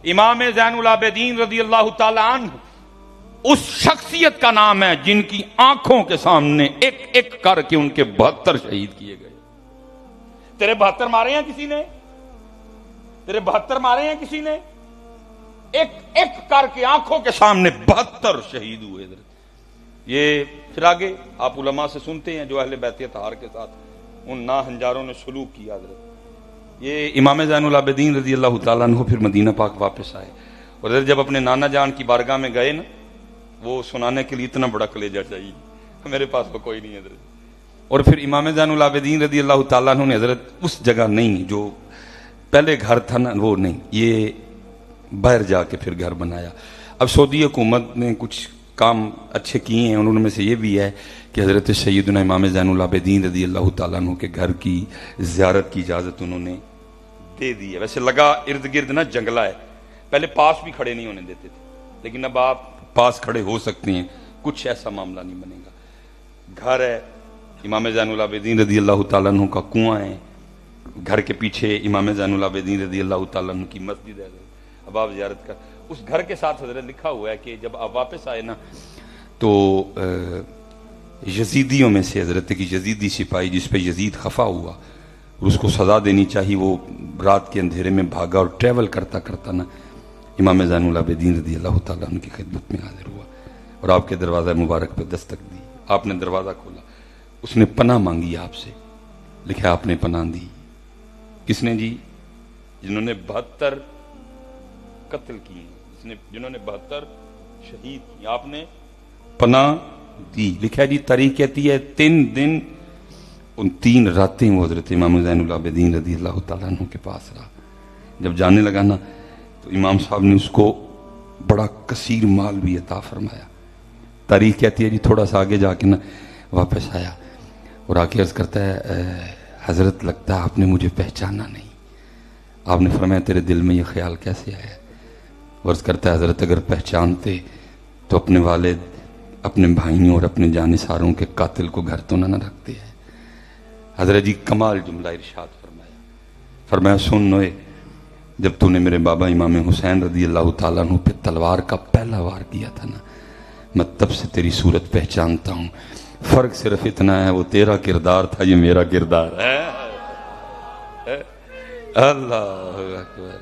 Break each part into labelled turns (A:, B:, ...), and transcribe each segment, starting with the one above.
A: امام زین العابدین رضی اللہ تعالی عنہ اس شخصیت کا نام ہے جن کی آنکھوں کے سامنے ایک ایک کر کے ان کے 72 شہید کیے گئے. تیرے 72 مارے ہیں کسی نے؟ تیرے 72 مارے ہیں کسی نے؟ ایک ایک کر کے آنکھوں کے سامنے 72 شہید ہوئے. یہ پھر آگے آپ علماء سے سنتے ہیں جو اہل بیت اطہار کے ساتھ ان ناہنجاروں نے سلوک کیا. یہ امام زین العابدین رضی اللہ تعالیٰ عنہ پھر مدینہ پاک واپس آئے اور جب اپنے نانا جان کی بارگاہ میں گئے نا، وہ سنانے کے لیے اتنا بڑا کلیجہ چاہیے، میرے پاس وہ کوئی نہیں ہے حضرت. اور پھر امام زین العابدین رضی اللہ تعالیٰ عنہ نے حضرت اس جگہ نہیں جو پہلے گھر تھا نا، وہ نہیں، یہ باہر جا کے پھر گھر بنایا. اب سعودی حکومت نے کچھ کام اچھے کیے ہیں، انہوں میں سے یہ بھی ہے کہ حضرت سیدنا امام زین العابدین رضی اللہ تعالیٰ عنہ کے گھر کی زیارت کی اجازت انہوں نے دے دی ہے. ویسے لگا ارد گرد نا جنگلہ ہے، پہلے پاس بھی کھڑے نہیں ہونے دیتے تھے، لیکن اب آپ پاس کھڑے ہو سکتے ہیں، کچھ ایسا معاملہ نہیں بنے گا. گھر ہے امام زین العابدین رضی اللہ تعالیٰ عنہ کا، کنواں ہے گھر کے پیچھے، امام زین العابدین رضی اللہ تعالیٰ عنہ کی مسجد ہے. اب آپ زیارت کر، اس گھر کے ساتھ حضرت لکھا ہوا ہے کہ جب آپ واپس آئے نا تو یزیدیوں میں سے حضرت کی یزیدی سپاہی جس پہ یزید خفا ہوا اور اس کو سزا دینی چاہیے، وہ رات کے اندھیرے میں بھاگا اور ٹریول کرتا کرتا نا امام زین العابدین رضی اللہ تعالیٰ عنہ کی خدمت میں حاضر ہوا اور آپ کے دروازہ مبارک پہ دستک دی. آپ نے دروازہ کھولا، اس نے پناہ مانگی آپ سے، لکھا آپ نے پناہ دی. کس نے جی؟ جنہوں نے 72 قتل کیے، جنہوں نے 72 شہید کیے، آپ نے پناہ دی. لکھا جی تاریخ کہتی ہے 3 دن ان 3 راتیں وہ حضرت امام زین العابدین رضی اللہ تعالیٰ عنہ کے پاس رہا. جب جانے لگا نا تو امام صاحب نے اس کو بڑا کثیر مال بھی عطا فرمایا. تاریخ کہتی ہے جی تھوڑا سا آگے جا کے نا واپس آیا اور آ کے عرض کرتا ہے حضرت لگتا ہے آپ نے مجھے پہچانا نہیں. آپ نے فرمایا تیرے دل میں یہ خیال کیسے آیا؟ عرض کرتا ہے حضرت اگر پہچانتے تو اپنے والد، اپنے بھائیوں اور اپنے جانثاروں کے قاتل کو گھر تو نہ رکھتے ہیں. حضرت جی کمال جملہ ارشاد فرمایا سن نوئے، جب تو نے میرے بابا امام حسین رضی اللہ تعالیٰ عنہ پہ تلوار کا پہلا وار کیا تھا نا، میں تب سے تیری صورت پہچانتا ہوں. فرق صرف اتنا ہے وہ تیرا کردار تھا، یہ میرا کردار ہے. اللہ اکبر،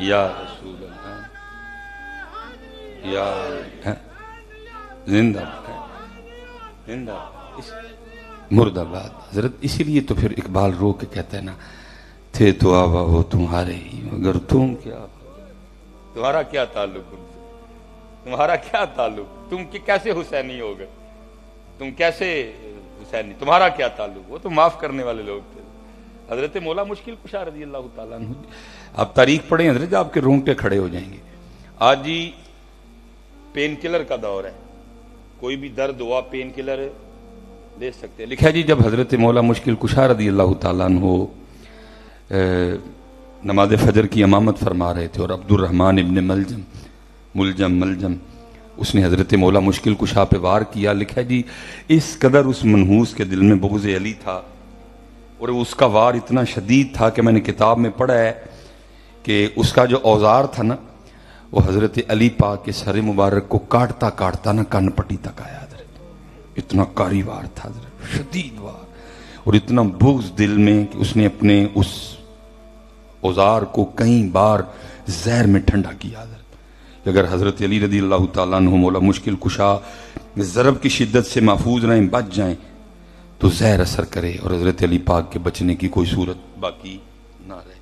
A: یا رسول اللہ، یا زندہ زندہ مرد آباد. حضرت اسی لیے تو پھر اقبال رو کے کہتا ہے نا، تھے تو آبا ہو تمہارے ہی مگر تم کیا، تمہارا کیا تعلق ان سے، تمہارا کیا تعلق، تم کیسے حسینی ہو گئے، تم کیسے حسینی، تمہارا کیا تعلق، وہ تو معاف کرنے والے لوگ تھے. حضرت مولا مشکل کشا رضی اللہ تعالیٰ عنہ، آپ تاریخ پڑھیں حضرت آپ کے رونگٹے کھڑے ہو جائیں گے. آج جی پین کلر کا دور ہے، کوئی بھی درد ہوا پین کلر لے سکتے. لکھا جی جب حضرت مولا مشکل کشا رضی اللہ تعالیٰ عنہ نماز فجر کی امامت فرما رہے تھے اور عبد الرحمن ابن ملجم اس نے حضرت مولا مشکل کشا پہ وار کیا. لکھا جی اس قدر اس منحوس کے دل میں بغض علی تھا اور اس کا وار اتنا شدید تھا کہ میں نے کتاب میں پڑھا ہے کہ اس کا جو اوزار تھا نا وہ حضرت علی پاک کے سر مبارک کو کاٹتا کاٹتا نا کان پٹی تک آیا. حضرت اتنا کاری وار تھا حضرت، شدید وار، اور اتنا بغض دل میں کہ اس نے اپنے اس اوزار کو کئی بار زہر میں ٹھنڈا کیا. حضرت کہ اگر حضرت علی رضی اللہ تعالیٰ عنہ مولا مشکل کشا ضرب کی شدت سے محفوظ رہیں، بچ جائیں تو زہر اثر کرے اور حضرت علی پاک کے بچنے کی کوئی صورت باقی نہ رہے.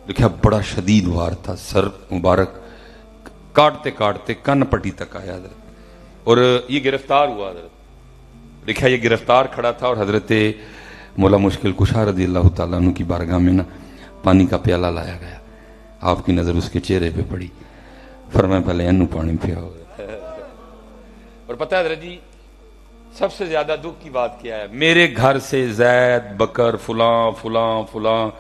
A: دیکھا بڑا شدید وار تھا، سر مبارک کاٹتے کاٹتے کن پٹی تک آیا حضرت، اور یہ گرفتار ہوا. حضرت دیکھا یہ گرفتار کھڑا تھا اور حضرت مولا مشکل کشا رضی اللہ تعالیٰ عنہ کی بارگاہ میں نا پانی کا پیالہ لایا گیا. آپ کی نظر اس کے چہرے پہ پڑی، فرمایا پہلے انو پانی پیا. اور پتہ ہے حضرت جی سب سے زیادہ دکھ کی بات کیا ہے، میرے گھر سے زید بکر فلاں فلاں فلاں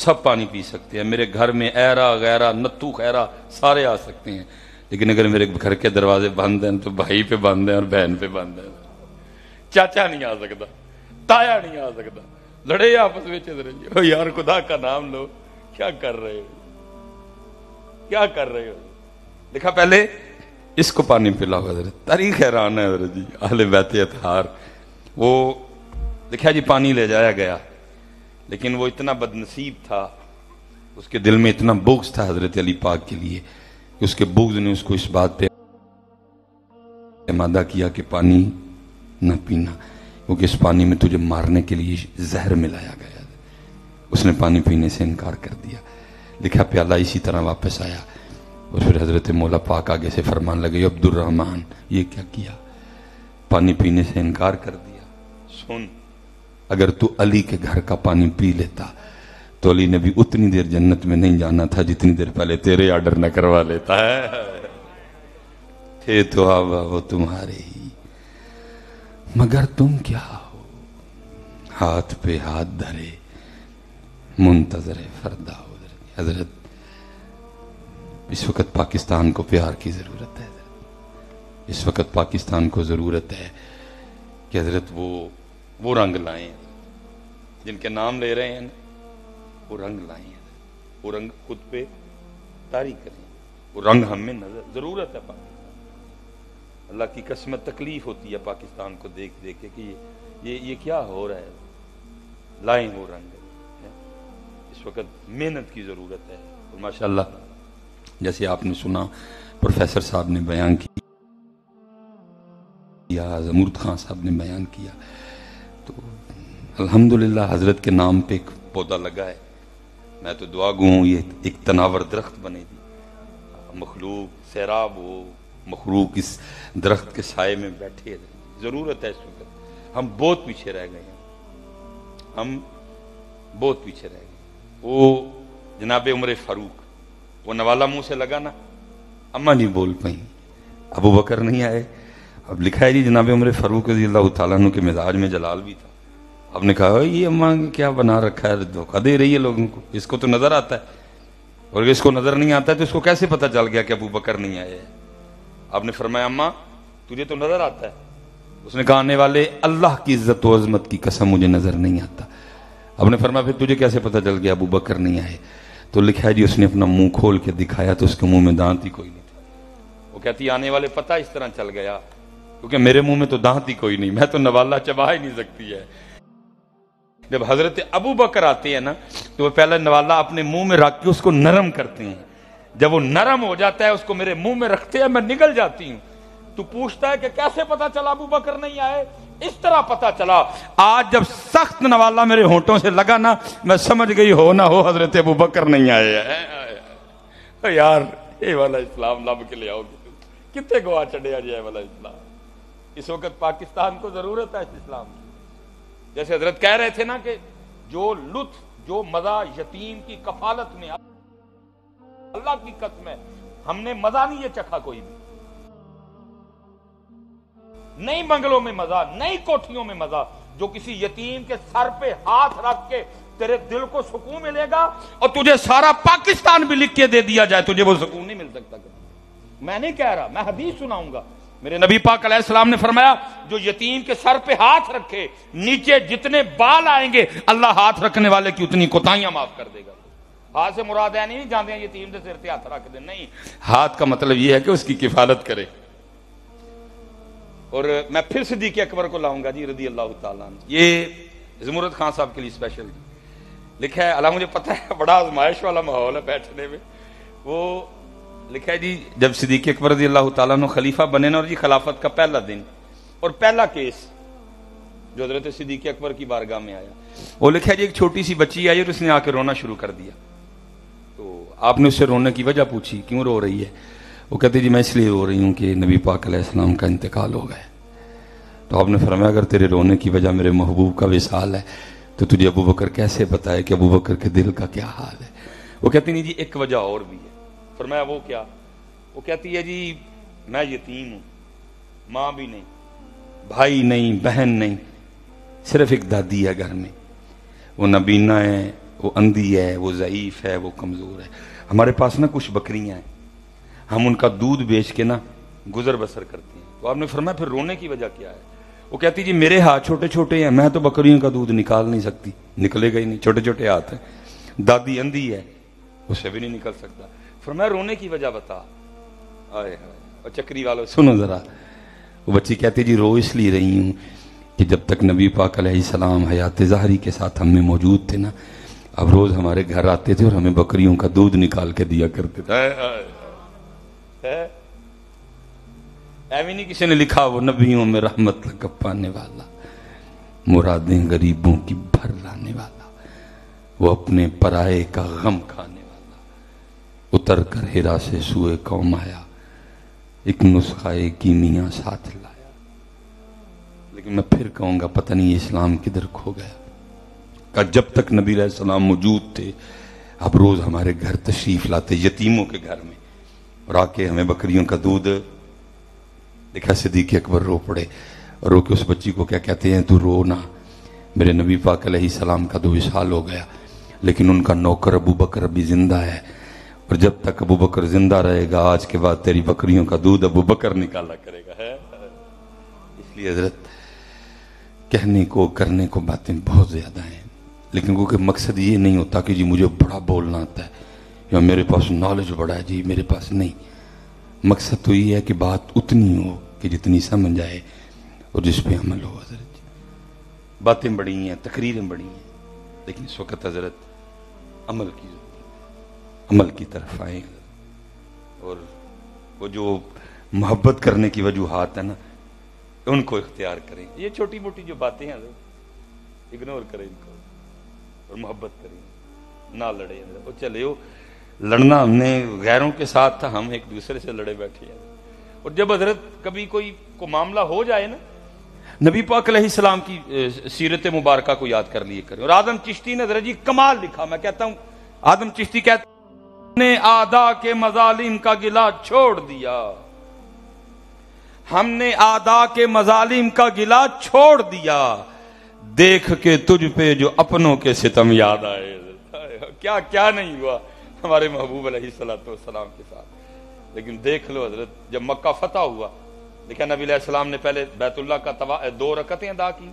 A: سب پانی پی سکتے ہیں، میرے گھر میں ایرا غیرہ نتو خیرہ سارے آ سکتے ہیں، لیکن اگر میرے گھر کے دروازے بند ہیں تو بھائی پہ بند ہیں اور بہن پہ بند ہیں. چاچا نہیں آ سکتا، تایا نہیں آ سکتا، لڑے آپس میں. یار خدا کا نام لو، کیا کر رہے ہو. کیا کر رہے ہو؟ لکھا پہلے اس کو پانی پلاؤ حضرت. تاریخ حیران ہے حضرت جی. اہل بیت اطہار وہ لکھا جی پانی لے جایا گیا، لیکن وہ اتنا بد نصیب تھا، اس کے دل میں اتنا بغض تھا حضرت علی پاک کے لیے کہ اس کے بغض نے اس کو اس بات پہ مادہ کیا کہ پانی نہ پینا، کیونکہ اس پانی میں تجھے مارنے کے لیے زہر ملایا گیا. اس نے پانی پینے سے انکار کر دیا. لکھا پیالہ اسی طرح واپس آیا اور پھر حضرت مولا پاک آگے سے فرمان لگے عبد الرحمن یہ کیا کیا؟ پانی پینے سے انکار کر دیا. سن، اگر تو علی کے گھر کا پانی پی لیتا تو علی نے بھی اتنی دیر جنت میں نہیں جانا تھا جتنی دیر پہلے تیرے آرڈر نہ کروا لیتا ہے. تھے تو آبا وہ تمہارے ہی، مگر تم کیا ہو؟ ہاتھ پہ ہاتھ دھرے منتظر فردا ہو. حضرت اس وقت پاکستان کو پیار کی ضرورت ہے. اس وقت پاکستان کو ضرورت ہے کہ حضرت وہ رنگ لائیں جن کے نام لے رہے ہیں، وہ رنگ لائیں، وہ رنگ خود پہ طاری کریں. وہ رنگ ہم میں نظر ضرورت ہے. پاکستان اللہ کی قسم تکلیف ہوتی ہے پاکستان کو دیکھ دیکھ کے کہ یہ کیا ہو رہا ہے. لائیں وہ رنگ. اس وقت محنت کی ضرورت ہے. اور ماشاءاللہ جیسے آپ نے سنا پروفیسر صاحب نے بیان کیا، زمرد خان صاحب نے بیان کیا، تو الحمدللہ حضرت کے نام پہ ایک پودا لگا ہے. میں تو دعا گو ہوں یہ ایک تناور درخت بنے گی، مخلوق سیراب ہو، مخلوق اس درخت کے سائے میں بیٹھے. ضرورت ہے اس وقت. ہم بہت پیچھے رہ گئے ہیں، ہم بہت پیچھے رہ گئے. وہ جناب عمر فاروق، وہ نوالا منہ سے لگا نا، اماں نہیں بول پائیں، ابو بکر نہیں آئے. اب لکھا ہے جی جناب عمر فاروق رضی اللہ تعالیٰ عنہ کے مزاج میں جلال بھی تھا. آپ نے کہا یہ اماں کیا بنا رکھا ہے، دھوکہ دے رہی ہے لوگوں کو، اس کو تو نظر آتا ہے، اور اس کو نظر نہیں آتا ہے تو اس کو کیسے پتہ چل گیا کہ ابو بکر نہیں آئے. آپ نے فرمایا اماں تجھے تو نظر آتا ہے. اس نے کہا آنے والے اللہ کی عزت و عظمت کی قسم مجھے نظر نہیں آتا. آپ نے فرمایا پھر تجھے کیسے پتہ چل گیا ابو بکر نہیں آئے؟ تو لکھا ہے جی اس نے اپنا منہ کھول کے دکھایا تو اس کے منہ میں دانت ہی کوئی نہیں تھا. وہ کہتی آنے والے پتہ اس طرح چل گیا کیونکہ میرے منہ میں تو دانت ہی کوئی نہیں، میں تو نوالا چبا ہی نہیں سکتی ہے. جب حضرت ابو بکر آتے ہیں نا تو وہ پہلے نوالا اپنے منہ میں رکھ کے اس کو نرم کرتے ہیں. جب وہ نرم ہو جاتا ہے اس کو میرے منہ میں رکھتے ہیں، میں نگل جاتی ہوں. تو پوچھتا ہے کہ کیسے پتا چلا ابو بکر نہیں آئے؟ اس طرح پتا چلا. آج جب سخت نوالا میرے ہونٹوں سے لگا نا میں سمجھ گئی ہو نہ ہو حضرت ابو بکر نہیں آئے. یار یہ والا اسلام لب کے لے آؤ گے کتنے گوا چڑھیا جائے والا اسلام. اس وقت پاکستان کو ضرورت ہے اس اسلام کی. جیسے حضرت کہہ رہے تھے نا کہ جو لطف جو مزہ یتیم کی کفالت میں، اللہ کی قسم ہے ہم نے مزہ نہیں یہ چکھا کوئی بھی. نئی بنگلوں میں مزہ، نئی کوٹھیوں میں مزہ، جو کسی یتیم کے سر پہ ہاتھ رکھ کے تیرے دل کو سکون ملے گا، اور تجھے سارا پاکستان بھی لکھ کے دے دیا جائے تجھے وہ سکون نہیں مل سکتا. میں نہیں کہہ رہا، میں حدیث سناؤں گا. میرے نبی پاک علیہ السلام نے فرمایا جو یتیم کے سر پہ ہاتھ رکھے نیچے جتنے بال آئیں گے اللہ ہاتھ رکھنے والے کی اتنی کوتاہیاں معاف کر دے گا. ہاتھ سے مراد ہے نہیں جانتے ہیں یتیم کے سر پہ ہاتھ رکھ دیں، نہیں، ہاتھ کا مطلب یہ ہے کہ اس کی کفالت کرے. اور میں پھر صدیق اکبر کو لاؤں گا جی رضی اللہ تعالیٰ عنہ. یہ زمرد خان صاحب کے لیے اسپیشل لکھا ہے. اللہ مجھے پتہ ہے بڑا آزمائش والا ماحول ہے بیٹھنے میں. وہ لکھا ہے جی جب صدیق اکبر رضی اللہ تعالیٰ عنہ خلیفہ بنے نا، اور جی خلافت کا پہلا دن اور پہلا کیس جو حضرت صدیق اکبر کی بارگاہ میں آیا، وہ لکھا ہے جی ایک چھوٹی سی بچی آئی اور اس نے آ کے رونا شروع کر دیا. تو آپ نے اس سے رونے کی وجہ پوچھی کیوں رو رہی ہے؟ وہ کہتے جی میں اس لیے رو رہی ہوں کہ نبی پاک علیہ السلام کا انتقال ہو گیا. تو آپ نے فرمایا اگر تیرے رونے کی وجہ میرے محبوب کا وصال ہے تو تجھے ابو بکر کیسے بتائے کہ ابو بکر کے دل کا کیا حال ہے؟ وہ کہتی نہیں جی ایک وجہ اور بھی ہے. فرمایا وہ کیا؟ وہ کہتی ہے جی میں یتیم ہوں، ماں بھی نہیں، بھائی نہیں، بہن نہیں، صرف ایک دادی ہے گھر میں. وہ نابینا ہے، وہ اندھی ہے، وہ ضعیف ہے، وہ کمزور ہے. ہمارے پاس نا کچھ بکریاں ہیں، ہم ان کا دودھ بیچ کے نا گزر بسر کرتے ہیں. تو آپ نے فرمایا پھر رونے کی وجہ کیا ہے؟ وہ کہتی جی میرے ہاتھ چھوٹے چھوٹے ہیں، میں تو بکریوں کا دودھ نکال نہیں سکتی، نکلے گا ہی نہیں، چھوٹے چھوٹے ہاتھ ہیں. دادی اندھی ہے، اسے بھی نہیں نکل سکتا. فرمایا رونے کی وجہ بتا. آئے اور چکری والوں سنو ذرا. وہ بچی کہتی جی رو اس لیے رہی ہوں کہ جب تک نبی پاک علیہ السلام حیات ظاہری کے ساتھ ہم میں موجود تھے نا، اب روز ہمارے گھر آتے تھے اور ہمیں بکریوں کا دودھ نکال کے دیا کرتے تھے. ایویں نہیں کسی نے لکھا وہ نبیوں میں رحمت لگا پانے والا، مرادیں غریبوں کی بھر لانے والا، وہ اپنے پرائے کا غم کھانے والا، اتر کر ہرا سے سوئے قوم آیا، ایک نسخہ کیمیا ساتھ لایا. لیکن میں پھر کہوں گا پتہ نہیں اسلام کدھر کھو گیا. کہ جب تک نبی علیہ السلام موجود تھے اب روز ہمارے گھر تشریف لاتے، یتیموں کے گھر میں، اور آ کے ہمیں بکریوں کا دودھ. دیکھا صدیق اکبر رو پڑے، رو کے اس بچی کو کیا کہتے ہیں، تو رو نہ، میرے نبی پاک علیہ السلام کا 2 وصال ہو گیا لیکن ان کا نوکر ابو بکر ابھی زندہ ہے، اور جب تک ابو بکر زندہ رہے گا آج کے بعد تیری بکریوں کا دودھ ابو بکر نکالا کرے گا. اس لیے حضرت کہنے کو کرنے کو باتیں بہت زیادہ ہیں، لیکن کیونکہ مقصد یہ نہیں ہوتا کہ جی مجھے بڑا بولنا آتا ہے یا میرے پاس نالج بڑا ہے، جی میرے پاس نہیں. مقصد تو یہ ہے کہ بات اتنی ہو کہ جتنی سمجھ آئے اور جس پہ عمل ہو. حضرت باتیں بڑی ہیں، تقریریں بڑی ہیں، لیکن اس وقت حضرت عمل کی ضرورت، عمل کی طرف آئیں. اور وہ جو محبت کرنے کی وجوہات ہیں نا ان کو اختیار کریں. یہ چھوٹی موٹی جو باتیں ہیں حضرت اگنور کریں ان کو اور محبت کریں، نہ لڑے. وہ چلے ہو لڑنا ہم نے غیروں کے ساتھ تھا، ہم ایک دوسرے سے لڑے بیٹھے ہیں. اور جب حضرت کبھی کوئی کو معاملہ ہو جائے نا، نبی پاک علیہ السلام کی سیرت مبارکہ کو یاد کر لیے کریں. اور آدم چشتی نے حضرت جی کمال لکھا. میں کہتا ہوں آدم چشتی کہتا نے آدھا کے مظالم کا گلہ چھوڑ دیا، ہم نے آدھا کے مظالم کا گلہ چھوڑ دیا، دیکھ کے تجھ پہ جو اپنوں کے ستم یاد آئے. کیا کیا نہیں ہوا ہمارے محبوب علیہ السلام کے ساتھ. لیکن دیکھ لو حضرت جب مکہ فتح ہوا، دیکھا نبی علیہ السلام نے پہلے بیت اللہ کا 2 رکعتیں ادا کی،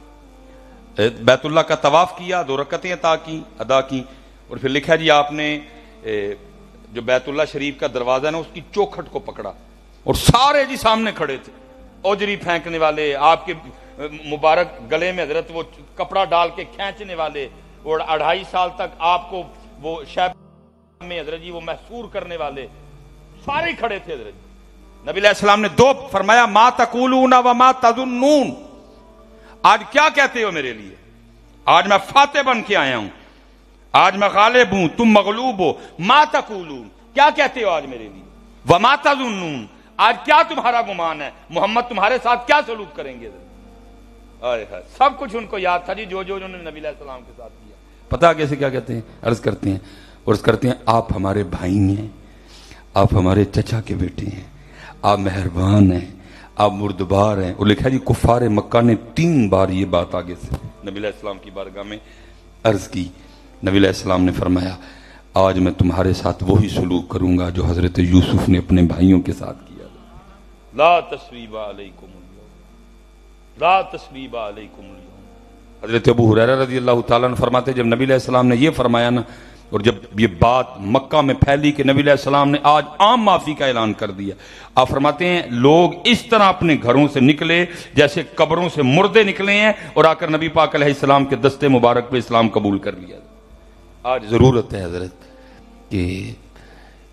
A: بیت اللہ کا طواف کیا، 2 رکعتیں ادا کی، اور پھر لکھا جی آپ نے جو بیت اللہ شریف کا دروازہ ہے نا اس کی چوکھٹ کو پکڑا اور سارے جی سامنے کھڑے تھے، اوجری پھینکنے والے، آپ کے مبارک گلے میں حضرت وہ کپڑا ڈال کے کھینچنے والے، اور 2.5 سال تک آپ کو وہ شیب میں حضرت جی وہ محصور کرنے والے سارے کھڑے تھے. حضرت نبی علیہ السلام نے 2 فرمایا ما تقولون وما تظنون، آج کیا کہتے ہو میرے لیے؟ آج میں فاتح بن کے آیا ہوں، آج میں غالب ہوں، تم مغلوب ہو. ما تقولون، کیا کہتے ہو آج میرے لیے؟ وما تظنون، آج کیا تمہارا گمان ہے؟ محمد تمہارے ساتھ کیا سلوک کریں گے؟ سب کچھ ان کو یاد تھا جی، جو انہوں نے نبی علیہ السلام کے ساتھ کیا. پتا کیسے کیا کہتے ہیں؟ عرض کرتے ہیں آپ ہمارے بھائی ہیں، آپ ہمارے چچا کے بیٹے ہیں، آپ مہربان ہیں، آپ مردبار ہیں. اور لکھا جی کفار مکہ نے 3 بار یہ بات آگے سے نبی علیہ السلام کی بارگاہ میں عرض کی. نبی علیہ السلام نے فرمایا آج میں تمہارے ساتھ وہی سلوک کروں گا جو حضرت یوسف نے اپنے بھائیوں کے ساتھ کیا. لا تثریب علیکم اليوم، لا تثریب علیکم اليوم. حضرت ابو ہریرہ رضی اللہ تعالیٰ عنہ فرماتے جب نبی علیہ السلام نے یہ فرمایا نا، اور جب یہ بات مکہ میں پھیلی کہ نبی علیہ السلام نے آج عام معافی کا اعلان کر دیا، آپ فرماتے ہیں لوگ اس طرح اپنے گھروں سے نکلے جیسے قبروں سے مردے نکلے ہیں، اور آ کر نبی پاک علیہ السلام کے دستے مبارک پہ اسلام قبول کر لیا. آج ضرورت ہے حضرت کہ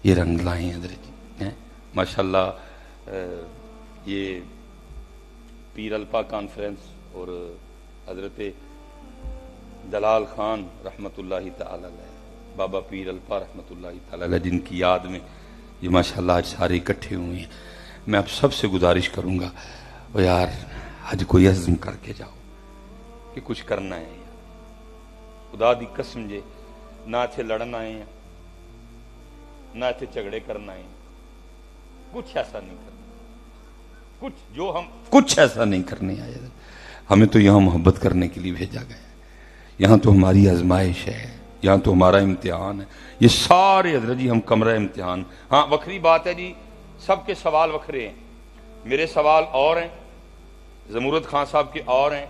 A: یہ رنگ لائیں حضرت. ماشاءاللہ یہ پیر الپا کانفرنس اور حضرت جلال خان رحمۃ اللہ تعالی علیہ، بابا پیر الپا رحمۃ اللہ تعالی علیہ، جن کی یاد میں یہ ماشاءاللہ آج سارے اکٹھے ہوئے ہیں. میں آپ سب سے گزارش کروں گا اور یار آج کوئی عزم کر کے جاؤ کہ کچھ کرنا ہے. خدا دی قسم جے نہ اتنے لڑن آئے ہیں، نہ اتنے جھگڑے کرنا ہے، کچھ ایسا نہیں کرنا، کچھ ایسا نہیں کرنے آئے. ہمیں تو یہاں محبت کرنے کے لیے بھیجا گیا ہے، یہاں تو ہماری آزمائش ہے، یہاں تو ہمارا امتحان ہے. یہ سارے حضرت جی ہم کمرہ امتحان. ہاں وکری بات ہے جی، سب کے سوال وکھرے ہیں. میرے سوال اور ہیں، زمورد خان صاحب کے اور ہیں،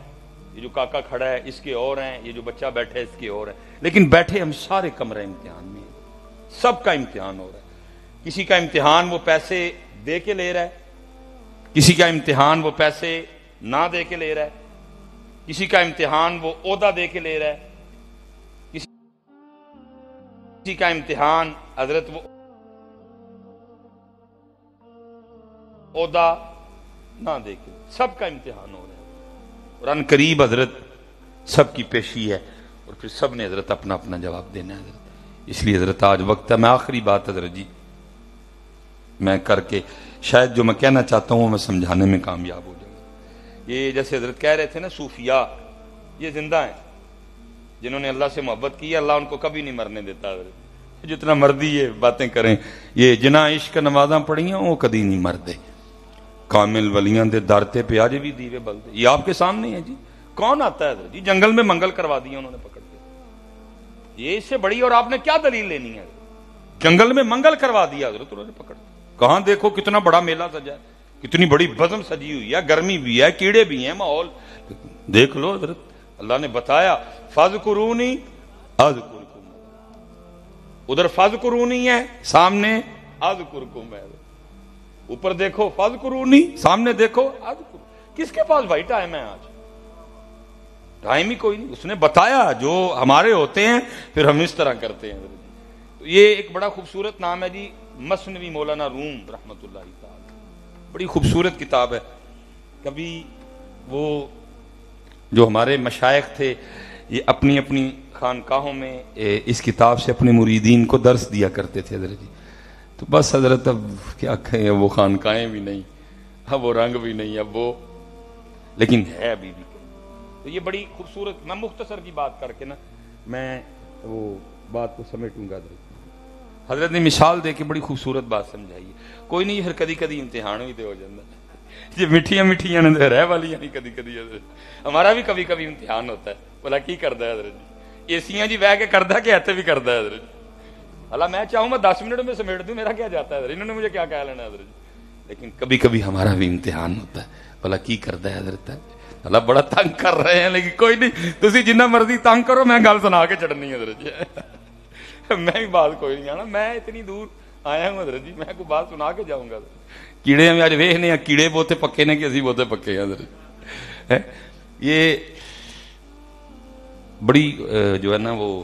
A: یہ جو کاکا کھڑا ہے اس کے اور ہیں، یہ جو بچہ بیٹھا ہے اس کے اور ہیں، لیکن بیٹھے ہم سارے کمرہ امتحان میں ہیں. سب کا امتحان ہو رہا ہے. کسی کا امتحان وہ پیسے دے کے لے رہا ہے، کسی کا امتحان وہ پیسے نہ دے کے لے رہا ہے، کسی کا امتحان وہ عہدہ دے کے لے رہا ہے، کسی کا امتحان حضرت وہ عہدہ نہ دے کے، سب کا امتحان ہو رہا ہے اور ان قریب حضرت سب کی پیشی ہے اور پھر سب نے حضرت اپنا اپنا جواب دینا ہے حضرت۔ اس لیے حضرت آج وقت ہے، میں آخری بات حضرت جی میں کر کے شاید جو میں کہنا چاہتا ہوں میں سمجھانے میں کامیاب ہو جاؤں گا۔ یہ جیسے حضرت کہہ رہے تھے نا، صوفیاء یہ زندہ ہیں، جنہوں نے اللہ سے محبت کی ہے، اللہ ان کو کبھی نہیں مرنے دیتا حضرت، جتنا مردی یہ باتیں کریں، یہ جنہاں عشق نمازاں پڑھی ہیں وہ کدی نہیں مردے، کامل ولیاں دے دارتے پہ آج بھی دیوے بلدے، یہ آپ کے سامنے ہے جی۔ کون آتا ہے حضرت جی؟ جنگل میں منگل کروا دیا انہوں نے پکڑ کے، یہ اس سے بڑی اور آپ نے کیا دلیل لینی ہے؟ جنگل میں منگل کروا دیا حضرت انہوں نے پکڑ کے، کہاں دیکھو کتنا بڑا میلہ سجا ہے، کتنی بڑی بزم سجی ہوئی ہے، گرمی بھی ہے، کیڑے بھی ہیں، ماحول دیکھ لو حضرت، اللہ نے بتایا فاذکرونی اذکرکم، ادھر فاذکرونی ہے، سامنے اذکرکم ہے، اوپر دیکھو فاذکرونی، سامنے دیکھو اذکر۔ کس کے پاس بھائی ٹائم ہے آج؟ ٹائم ہی کوئی نہیں، اس نے بتایا جو ہمارے ہوتے ہیں پھر ہم اس طرح کرتے ہیں۔ تو یہ ایک بڑا خوبصورت نام ہے جی، مثنوی مولانا روم رحمۃ اللہ تعالی، بڑی خوبصورت کتاب ہے۔ کبھی وہ جو ہمارے مشائخ تھے یہ اپنی اپنی خانقاہوں میں اس کتاب سے اپنے مریدین کو درس دیا کرتے تھے حضرت جی، تو بس حضرت اب کیا کہیں، وہ خانقاہیں بھی نہیں، اب وہ رنگ بھی نہیں، اب وہ لیکن ہے ابھی بھی۔ تو یہ بڑی خوبصورت، میں مختصر کی بات کر کے نا میں وہ بات کو سمیٹوں گا حضرت نے مثال دے کے بڑی خوبصورت بات سمجھائی ہے۔ کوئی نہیں، ہر کدی کدی امتحان بھی ہو جاتا ہے، یہ میٹھیاں میٹھیاں نے رہ والی نہیں، کدی کدی حضرت ہمارا بھی کبھی کبھی امتحان ہوتا ہے، بولا کی کردا ہے حضرت جی، ایسیاں جی بہ کے کردا کہ ایتھے بھی کردا ہے حضرت جی، اللہ میں چاہوں میں 10 منٹ میں سمیٹ دوں، میرا کیا جاتا ہے حضرت، انہوں نے مجھے کیا کہہ لینا ہے حضرت جی، لیکن کبھی کبھی ہمارا بھی امتحان ہوتا ہے، بولا کی کردا ہے حضرت، اللہ بڑا تنگ کر رہے ہیں، لیکن کوئی نہیں، تسی جنہ مرضی تنگ کرو، میں گل سنا کے چڑھنی ہے حضرت جی، میں بھی بات کوئی نہیں آنا، میں اتنی دور آیا ہوں حضرت جی، میں کوئی بات سنا کے جاؤں گا۔ کیڑے ہمیں آج ویکھنے ہیں، کیڑے بہتے پکے نے کہ اسی بہتے پکے ہیں حضرت۔ یہ بڑی جو ہے نا وہ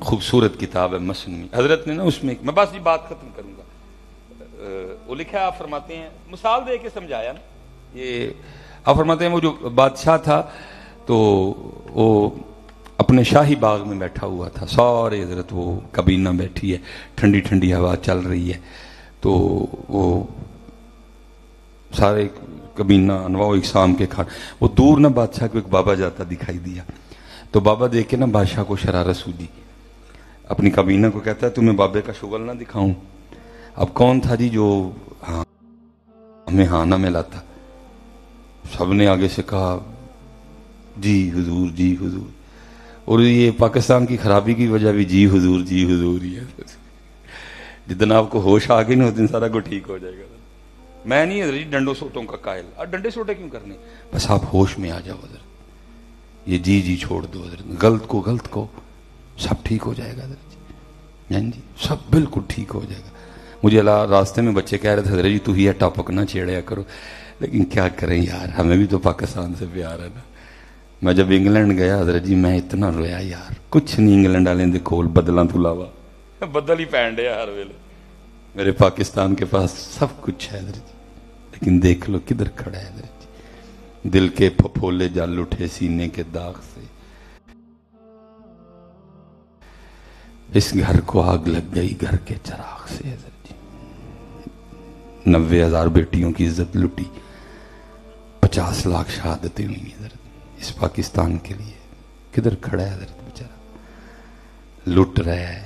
A: خوبصورت کتاب ہے مثنوی، حضرت نے نا اس میں، میں بس یہ بات ختم کروں گا، وہ لکھا ہے، آپ فرماتے ہیں، مثال دے کے سمجھایا نا، یہ آپ فرماتے ہیں وہ جو بادشاہ تھا تو وہ اپنے شاہی باغ میں بیٹھا ہوا تھا، سارے حضرت وہ کابینہ بیٹھی ہے، ٹھنڈی ٹھنڈی ہوا چل رہی ہے، تو وہ سارے کابینہ انواع و اقسام کے کھانے، وہ دور نہ بادشاہ کو ایک بابا جاتا دکھائی دیا، تو بابا دیکھ کے نا بادشاہ کو شرارت سوجی، اپنی کابینہ کو کہتا ہے تمہیں بابے کا شغل نہ دکھاؤں؟ اب کون تھا جی جو ہمیں ہاں نہ ملاتا؟ سب نے آگے سے کہا جی حضور، جی حضور، اور یہ پاکستان کی خرابی کی وجہ بھی جی حضور ہی ہے، جتنا آپ کو ہوش آ گئی نا اس دن سارا کو ٹھیک ہو جائے گا۔ میں نہیں حضرت جی ڈنڈوں سوٹوں کا قائل، اور ڈنڈے سوٹے کیوں کرنے، بس آپ ہوش میں آ جاؤ حضرت، یہ جی چھوڑ دو حضرت، غلط کو سب ٹھیک ہو جائے گا حضرت جی، سب بالکل ٹھیک ہو جائے گا۔ مجھے راستے میں بچے کہہ رہے تھے حضرت جی تو ہی ٹاپک نہ چھیڑیا کرو، لیکن کیا کریں یار، ہمیں بھی تو پاکستان سے پیار ہے نا۔ میں جب انگلینڈ گیا حضرت جی میں اتنا رویا یار، کچھ نہیں انگلینڈ والے دے کول بدلاں تو علاوہ، بدل ہی پین ڈیا ہر ویلے، میرے پاکستان کے پاس سب کچھ ہے حضرت جی، لیکن دیکھ لو کدھر کھڑا ہے حضرت جی، دل کے پھپھولے جل اٹھے سینے کے داغ سے، اس گھر کو آگ لگ گئی گھر کے چراغ سے حضرت جی، 90,000 بیٹیوں کی عزت لٹی، 50 لاکھ شہادتیں ہوئی حضرت اس پاکستان کے لیے، کدھر کھڑا ہے حضرت بیچارہ، لٹ رہا ہے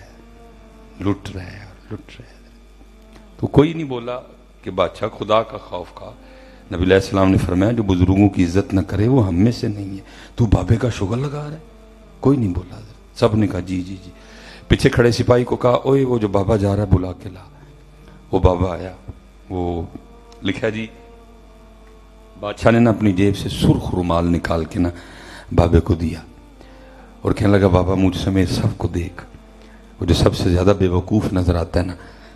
A: تو کوئی نہیں بولا کہ بادشاہ خدا کا خوف کھا۔ نبی علیہ السلام نے فرمایا جو بزرگوں کی عزت نہ کرے وہ ہم میں سے نہیں ہے، تو بابے کا شغل لگا رہا ہے؟ کوئی نہیں بولا حضرت، سب نے کہا جی۔ پیچھے کھڑے سپاہی کو کہا اوئے وہ جو بابا جا رہا ہے بلا کے لا، وہ بابا آیا، وہ لکھا جی بادشاہ نے نا اپنی جیب سے سرخ رومال نکال کے نا بابے کو دیا اور کہنے لگا بابا مجھ سمیت سب کو دیکھ، وہ جو سب سے زیادہ بے وقوف نظر آتا ہے نا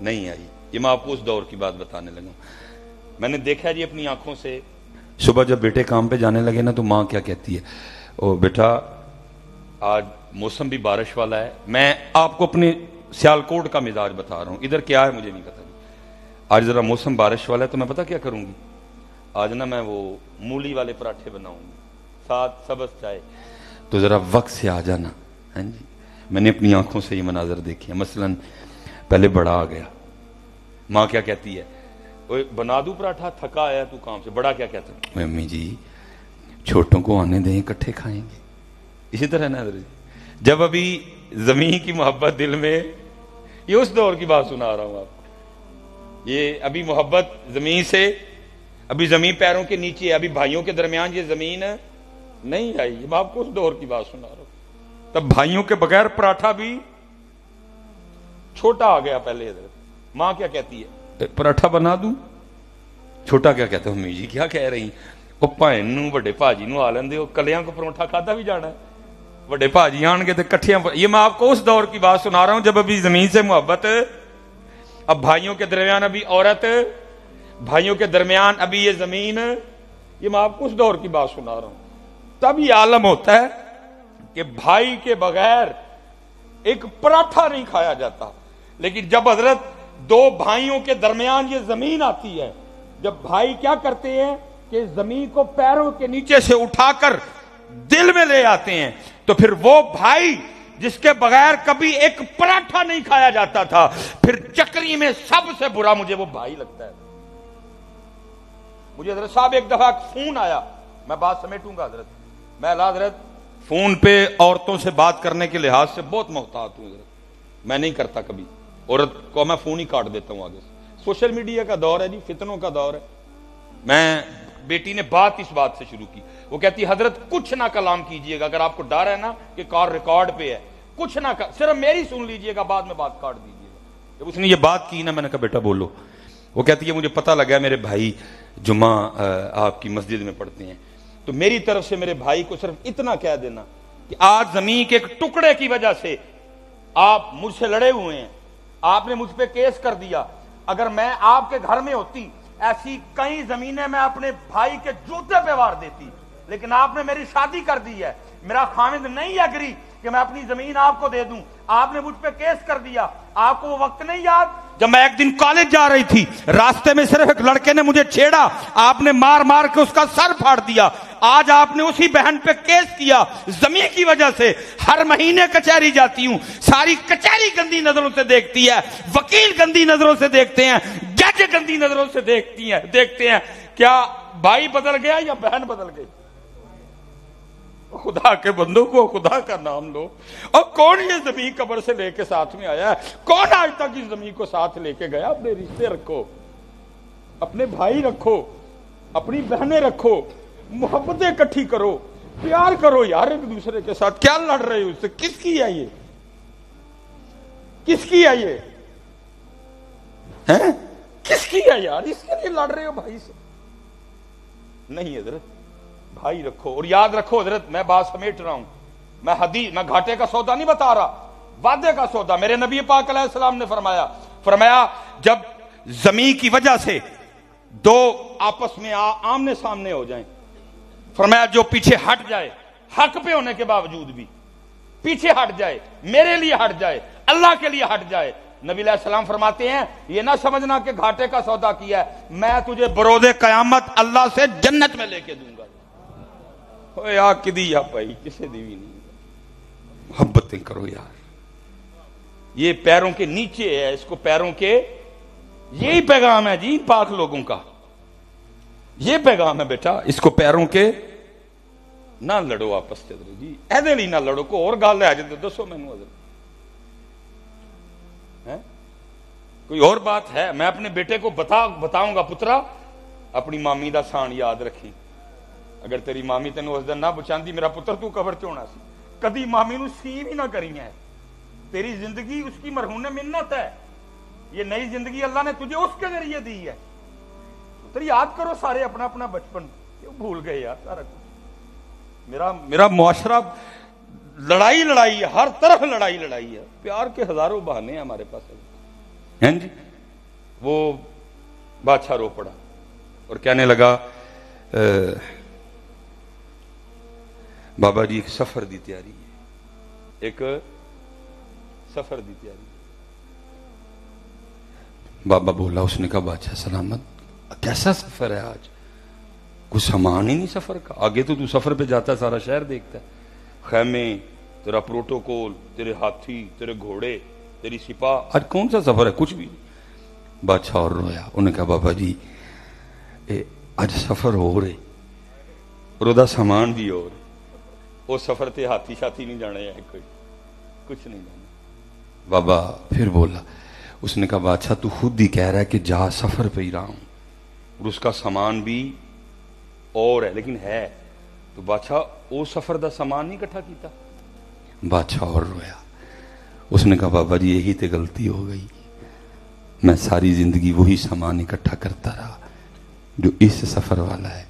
A: نہیں آئی. یہ میں آپ کو اس دور کی بات بتانے لگا ہوں. میں نے دیکھا جی اپنی آنکھوں سے, صبح جب بیٹے کام پہ جانے لگے نا تو ماں کیا کہتی ہے, او بیٹا آج موسم بھی بارش والا ہے. میں آپ کو اپنے سیالکوٹ کا مزاج بتا رہا ہوں, ادھر کیا ہے مجھے نہیں پتا. آج ذرا موسم بارش والا ہے تو میں پتا کیا کروں گی, آج نا میں وہ مولی والے پراٹھے بناؤں گی ساتھ سبز چائے, تو ذرا وقت سے آ جانا. ہاں جی, میں نے اپنی آنکھوں سے یہ مناظر دیکھے. مثلاً پہلے بڑا آ گیا, ماں کیا کہتی ہے, بنا دوں پراٹھا, تھکا آیا تو کام سے. بڑا کیا کہتا ہے, امی جی چھوٹوں کو آنے دیں, اکٹھے کھائیں گے. اسی طرح نا جب ابھی زمین کی محبت دل میں, یہ اس دور کی بات سنا رہا ہوں آپ کو, یہ ابھی محبت زمین سے, ابھی زمین پیروں کے نیچے ہے, ابھی بھائیوں کے درمیان یہ زمین نہیں آئی. میں آپ کو اس دور کی بات سنا رہا ہوں. تب بھائیوں کے بغیر پراٹھا بھی چھوٹا آ گیا پہلے. حضرت ماں کیا کہتی ہے, پراٹھا بنا دوں. چھوٹا کیا کہتا ہے, امی جی کیا کہہ رہی, وہ بھائن نو بڑے بھاجی نو آ لیندے, وہ کلیاں کو پروٹھا کھادا بھی جانا ہے, بڑے بھاجی آن گے تو کٹھیاں. یہ میں آپ کو اس دور کی بات سنا رہا ہوں جب ابھی زمین سے محبت, اب بھائیوں کے درمیان ابھی عورت, بھائیوں کے درمیان ابھی یہ زمین. یہ میں آپ کو اس دور کی بات سنا رہا ہوں. تب یہ عالم ہوتا ہے کہ بھائی کے بغیر ایک پراٹھا نہیں کھایا جاتا. لیکن جب حضرت دو بھائیوں کے درمیان یہ زمین آتی ہے, جب بھائی کیا کرتے ہیں کہ زمین کو پیروں کے نیچے سے اٹھا کر دل میں لے آتے ہیں, تو پھر وہ بھائی جس کے بغیر کبھی ایک پراٹھا نہیں کھایا جاتا تھا, پھر چکری میں سب سے برا مجھے وہ بھائی لگتا ہے. مجھے حضرت صاحب ایک دفعہ فون آیا, میں بات سمیٹوں گا حضرت, میں حضرت فون پہ عورتوں سے بات کرنے کے لحاظ سے بہت محتاط ہوں حضرت, میں نہیں کرتا کبھی عورت کو, میں فون ہی کاٹ دیتا ہوں آگے سے. سوشل میڈیا کا دور ہے جی, فتنوں کا دور ہے. میں بیٹی نے بات اس بات سے شروع کی, وہ کہتی حضرت کچھ نہ کلام کیجئے گا, اگر آپ کو ڈر ہے نا کہ کار ریکارڈ پہ ہے, کچھ نہ صرف میری سن لیجئے گا, بعد میں بات کاٹ دیجئے گا. جب اس نے یہ بات کی نا, میں نے کہا بیٹا بولو. وہ کہتی ہے مجھے پتہ لگا میرے بھائی جمعہ آپ کی مسجد میں پڑھتے ہیں, تو میری طرف سے میرے بھائی کو صرف اتنا کہہ دینا کہ آج زمین کے ایک ٹکڑے کی وجہ سے آپ مجھ سے لڑے ہوئے ہیں, آپ نے مجھ پہ کیس کر دیا. اگر میں آپ کے گھر میں ہوتی, ایسی کئی زمینیں میں اپنے بھائی کے جوتے پہ وار دیتی, لیکن آپ نے میری شادی کر دی ہے, میرا خاوند نہیں اگری کہ میں اپنی زمین آپ کو دے دوں, آپ نے مجھ پہ کیس کر دیا. آپ کو وہ وقت نہیں یاد جب میں ایک دن کالج جا رہی تھی, راستے میں صرف ایک لڑکے نے مجھے چھیڑا, آپ نے مار مار کے اس کا سر پھاڑ دیا. آج آپ نے اسی بہن پہ کیس کیا, زمین کی وجہ سے ہر مہینے کچہری جاتی ہوں, ساری کچہری گندی نظروں سے دیکھتی ہے, وکیل گندی نظروں سے دیکھتے ہیں, جج گندی نظروں سے دیکھتے ہیں. کیا بھائی بدل گیا یا بہن بدل گئی؟ خدا کے بندوں کو خدا کا نام لو. اور کون یہ زمین قبر سے لے کے ساتھ میں آیا ہے؟ کون آج تک اس زمین کو ساتھ لے کے گیا؟ اپنے رشتے رکھو, اپنے بھائی رکھو, اپنی بہنیں رکھو, محبتیں اکٹھی کرو, پیار کرو یار ایک دوسرے کے ساتھ. کیا لڑ رہے ہو اس سے؟ کس کی ہے یہ؟ کس کی ہے یہ؟ ہیں کس کی ہے یار؟ اس کے لیے لڑ رہے ہو بھائی سے؟ نہیں حضرت, بھائی رکھو. اور یاد رکھو حضرت, میں بات سمیٹ رہا ہوں, میں گھاٹے کا سودا نہیں بتا رہا, وعدے کا سودا. میرے نبی پاک علیہ السلام نے فرمایا جب زمین کی وجہ سے دو آپس میں آمنے سامنے ہو جائیں, فرمایا جو پیچھے ہٹ جائے, حق پہ ہونے کے باوجود بھی پیچھے ہٹ جائے, میرے لیے ہٹ جائے, اللہ کے لیے ہٹ جائے, نبی علیہ السلام فرماتے ہیں یہ نہ سمجھنا کہ گھاٹے کا سودا کیا ہے, میں تجھے بروز قیامت اللہ سے جنت میں لے کے دوں گا. یا کدی یا پائی کسے دیوی نہیں. محبتیں کرو یار, یہ پیروں کے نیچے ہے, اس کو پیروں کے, یہی پیغام ہے جی پاک لوگوں کا, یہ پیغام ہے بیٹا, اس کو پیروں کے نہ لڑو آپس سے جی, ایدے لی نہ لڑو. کو اور گال ہے جی دسو مینوں حضرت, کوئی اور بات ہے؟ میں اپنے بیٹے کو بتاؤں گا پترا اپنی مامی دا سان یاد رکھی, اگر تیری مامی تینوں اس دن نہ بچاندی میرا پتر تو قبر چ ہونا سی. کدی مامی نو سی بھی نہ کری ہے, تیری زندگی اس کی مرہون منت ہے, یہ نئی زندگی اللہ نے تجھے اس کے ذریعے دی ہے. پتر یاد کرو سارے اپنا اپنا بچپن, کیوں بھول گئے یار سارا کچھ. میرا معاشرہ لڑائی ہے, ہر طرف لڑائی ہے. پیار کے ہزاروں بہانے ہیں ہمارے پاس ہیں جی. وہ بادشاہ رو پڑا اور کہنے لگا بابا جی ایک سفر دی تیاری ہے، ایک سفر دی تیاری. بابا بولا، اس نے کہا بادشاہ سلامت، کیسا سفر ہے آج؟ کوئی سامان ہی نہیں سفر کا. آگے تو سفر پہ جاتا ہے سارا شہر دیکھتا ہے، خیمے، تیرا پروٹوکول، تیرے ہاتھی، تیرے گھوڑے، تیری سپاہ. آج کون سا سفر ہے؟ کچھ بھی نہیں. بادشاہ اور رویا. انہوں نے کہا بابا جی اج سفر ہو رہے اور وہ سامان بھی ہو رہے. وہ سفر تے ہاتھی شاتھی نہیں جانے ہے، کوئی کچھ نہیں جانا. بابا پھر بولا، اس نے کہا بادشاہ تو خود ہی کہہ رہا ہے کہ جا سفر پہ ہی رہا ہوں اور اس کا سامان بھی اور ہے، لیکن ہے تو بادشاہ وہ سفر دا سامان نہیں اکٹھا کیتا. بادشاہ اور رویا. اس نے کہا بابا جی یہی تے غلطی ہو گئی، میں ساری زندگی وہی سامان اکٹھا کرتا رہا جو اس سفر والا ہے،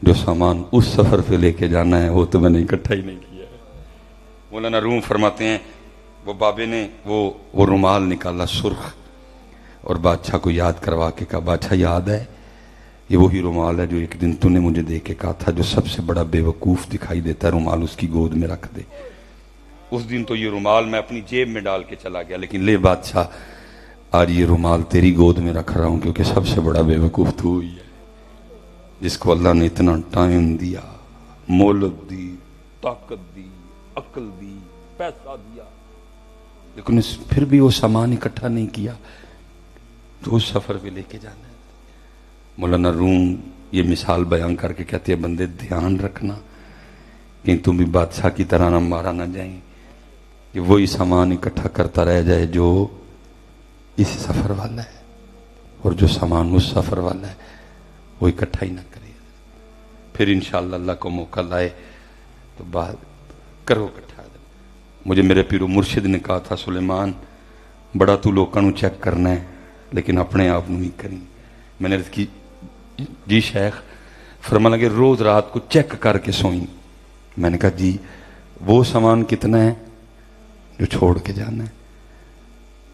A: جو سامان اس سفر پہ لے کے جانا ہے وہ تو میں نے اکٹھا ہی نہیں کیا ہے. مولانا روم فرماتے ہیں وہ بابے نے وہ رومال نکالا سرخ اور بادشاہ کو یاد کروا کے کہا بادشاہ یاد ہے یہ وہی رومال ہے جو ایک دن تو نے مجھے دے کے کہا تھا جو سب سے بڑا بے وقوف دکھائی دیتا ہے رومال اس کی گود میں رکھ دے. اس دن تو یہ رومال میں اپنی جیب میں ڈال کے چلا گیا، لیکن لے بادشاہ آج یہ رومال تیری گود میں رکھ رہا ہوں کیونکہ سب سے بڑا بے وقوف تو ہی ہے جس کو اللہ نے اتنا ٹائم دیا، مہلت دی، طاقت دی، عقل دی، پیسہ دیا، لیکن پھر بھی وہ سامان اکٹھا نہیں کیا تو اس سفر پہ لے کے جانا ہے. مولانا روم یہ مثال بیان کر کے کہتے ہیں بندے دھیان رکھنا کہ تم بھی بادشاہ کی طرح نہ مارا نہ جائیں کہ وہی سامان اکٹھا کرتا رہ جائے جو اس سفر والا ہے اور جو سامان اس سفر والا ہے وہ اکٹھا ہی نہ کرے. پھر انشاءاللہ اللہ کو موقع لائے تو بات کرو اکٹھا. مجھے میرے پیر و مرشد نے کہا تھا سلیمان بڑا تو لوگوں کو چیک کرنا ہے لیکن اپنے آپ نہیں کریں. میں نے عرض کی جی شیخ. فرمانے لگے روز رات کو چیک کر کے سوئیں. میں نے کہا جی وہ سامان کتنا ہے جو چھوڑ کے جانا ہے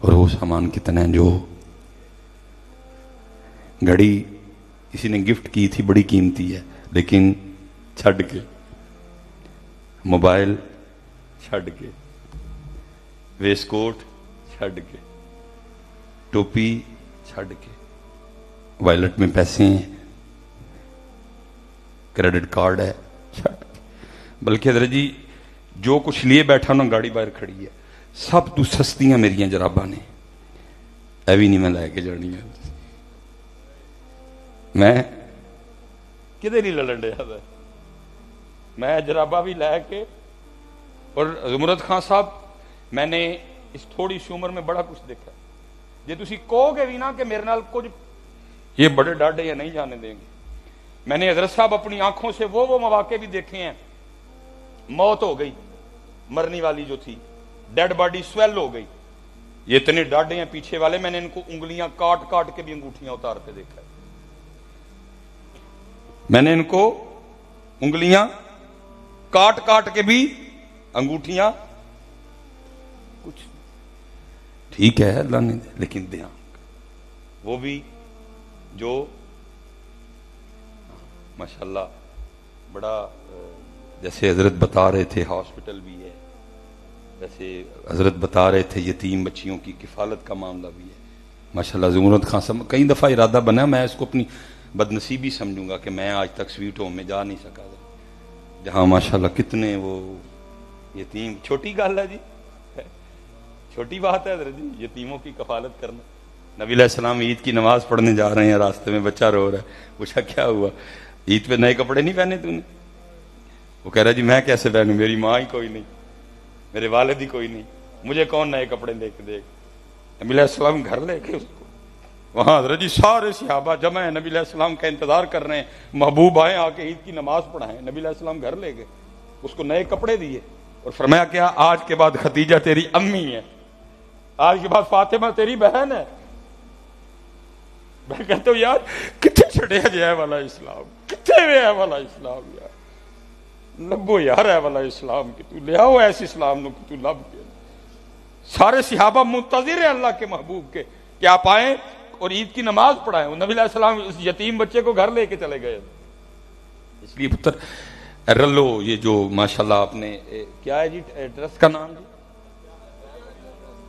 A: اور وہ سامان کتنا ہے جو گھڑی کسی نے گفٹ کی تھی بڑی قیمتی ہے لیکن چھڈ کے، موبائل چھڈ کے، ویسٹ کوٹ چھڈ کے، ٹوپی چھڈ کے، وائلٹ میں پیسے ہیں، کریڈٹ کارڈ ہے چھڈ کے. بلکہ حضرت جی جو کچھ لیے بیٹھا نا گاڑی باہر کھڑی ہے سب تو سستیاں میریاں جراباں نے، اے بھی نہیں میں لے کے جانی ہے. میں کدے نہیں لڑن ڈیا میں جرابا بھی لے کے. اور زمرد خان صاحب میں نے اس تھوڑی سی عمر میں بڑا کچھ دیکھا. جی تسی کہو گے بھی نا کہ میرے نال کچھ یہ بڑے ڈاڈے یا نہیں جانے دیں گے. میں نے حضرت صاحب اپنی آنکھوں سے وہ مواقع بھی دیکھے ہیں. موت ہو گئی مرنی والی جو تھی، ڈیڈ باڈی سویل ہو گئی، یہ اتنے ڈاڈے ہیں پیچھے والے، میں نے ان کو انگلیاں کاٹ کاٹ کے بھی انگوٹھیاں اتارتے دیکھا ہے. میں نے ان کو انگلیاں کاٹ کاٹ کے بھی انگوٹھیاں کچھ ٹھیک ہے اللہ نے دے لیکن دھیان وہ بھی جو ماشاءاللہ بڑا جیسے حضرت بتا رہے تھے ہاسپٹل بھی ہے، جیسے حضرت بتا رہے تھے یتیم بچیوں کی کفالت کا معاملہ بھی ہے. ماشاءاللہ زمرد خان صاحب کئی دفعہ ارادہ بنا میں اس کو اپنی بدنصیبی سمجھوں گا کہ میں آج تک سویٹ ہوم میں جا نہیں سکا جہاں ماشاءاللہ کتنے وہ یتیم. چھوٹی گل ہے جی، چھوٹی بات ہے حضرت جی یتیموں کی کفالت کرنا. نبی علیہ السلام عید کی نماز پڑھنے جا رہے ہیں، راستے میں بچہ رو رہا ہے، پوچھا کیا ہوا؟ عید پہ نئے کپڑے نہیں پہنے تو نے؟ وہ کہہ رہا جی میں کیسے پہنوں، میری ماں ہی کوئی نہیں، میرے والد ہی کوئی نہیں، مجھے کون نئے کپڑے دے کے دے گا؟ نبی علیہ السلام گھر لے کے اس کو وہاں حضرت جی سارے صحابہ جمع ہیں، نبی علیہ السلام کا انتظار کر رہے ہیں، محبوب آئے آ کے عید کی نماز پڑھائیں. نبی علیہ السلام گھر لے گئے، اس کو نئے کپڑے دیے اور فرمایا کیا آج کے بعد خدیجہ تیری امی ہے، آج کے بعد فاطمہ تیری بہن ہے. میں کہتا ہوں یار کتنے چھڑیا جائے والا اسلام، کتنے میں ہے والا اسلام یار، لبو یار ہے والا اسلام کہ تو لے آؤ ایسے اسلام نو کہ تو لب کے. سارے صحابہ منتظر ہیں اللہ کے محبوب کے کہ آپ آئیں، اور عید کی نماز پڑھائیں. نبی علیہ السلام اس یتیم بچے کو گھر لے کے چلے گئے. اس لیے پتر رلو یہ جو ماشاءاللہ آپ نے کیا ہے جی ٹرسٹ کا نام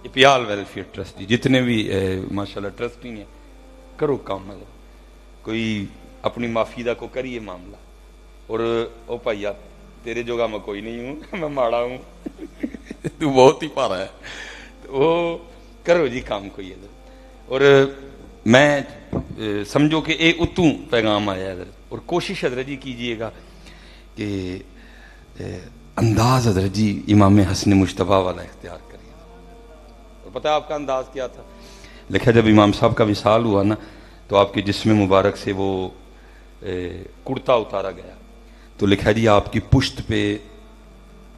A: جی پیال ویلفیئر ٹرسٹ جی جتنے بھی ماشاءاللہ ٹرسٹی ہیں کرو کام کوئی اپنی معافیدہ کو کریے معاملہ اور او بھائیا تیرے جوگا میں کوئی نہیں ہوں میں ماڑا ہوں تو بہت ہی پارا ہے وہ کرو جی کام کوئی ادھر. اور میں سمجھو کہ ایک اتوں پیغام آیا ادھر اور کوشش حضرت جی کیجئے گا کہ انداز حضرت جی امام حسن مجتبیٰ والا اختیار کریے. اور پتہ ہے آپ کا انداز کیا تھا؟ لکھا جب امام صاحب کا وصال ہوا نا تو آپ کے جسم مبارک سے وہ کرتا اتارا گیا تو لکھا جی آپ کی پشت پہ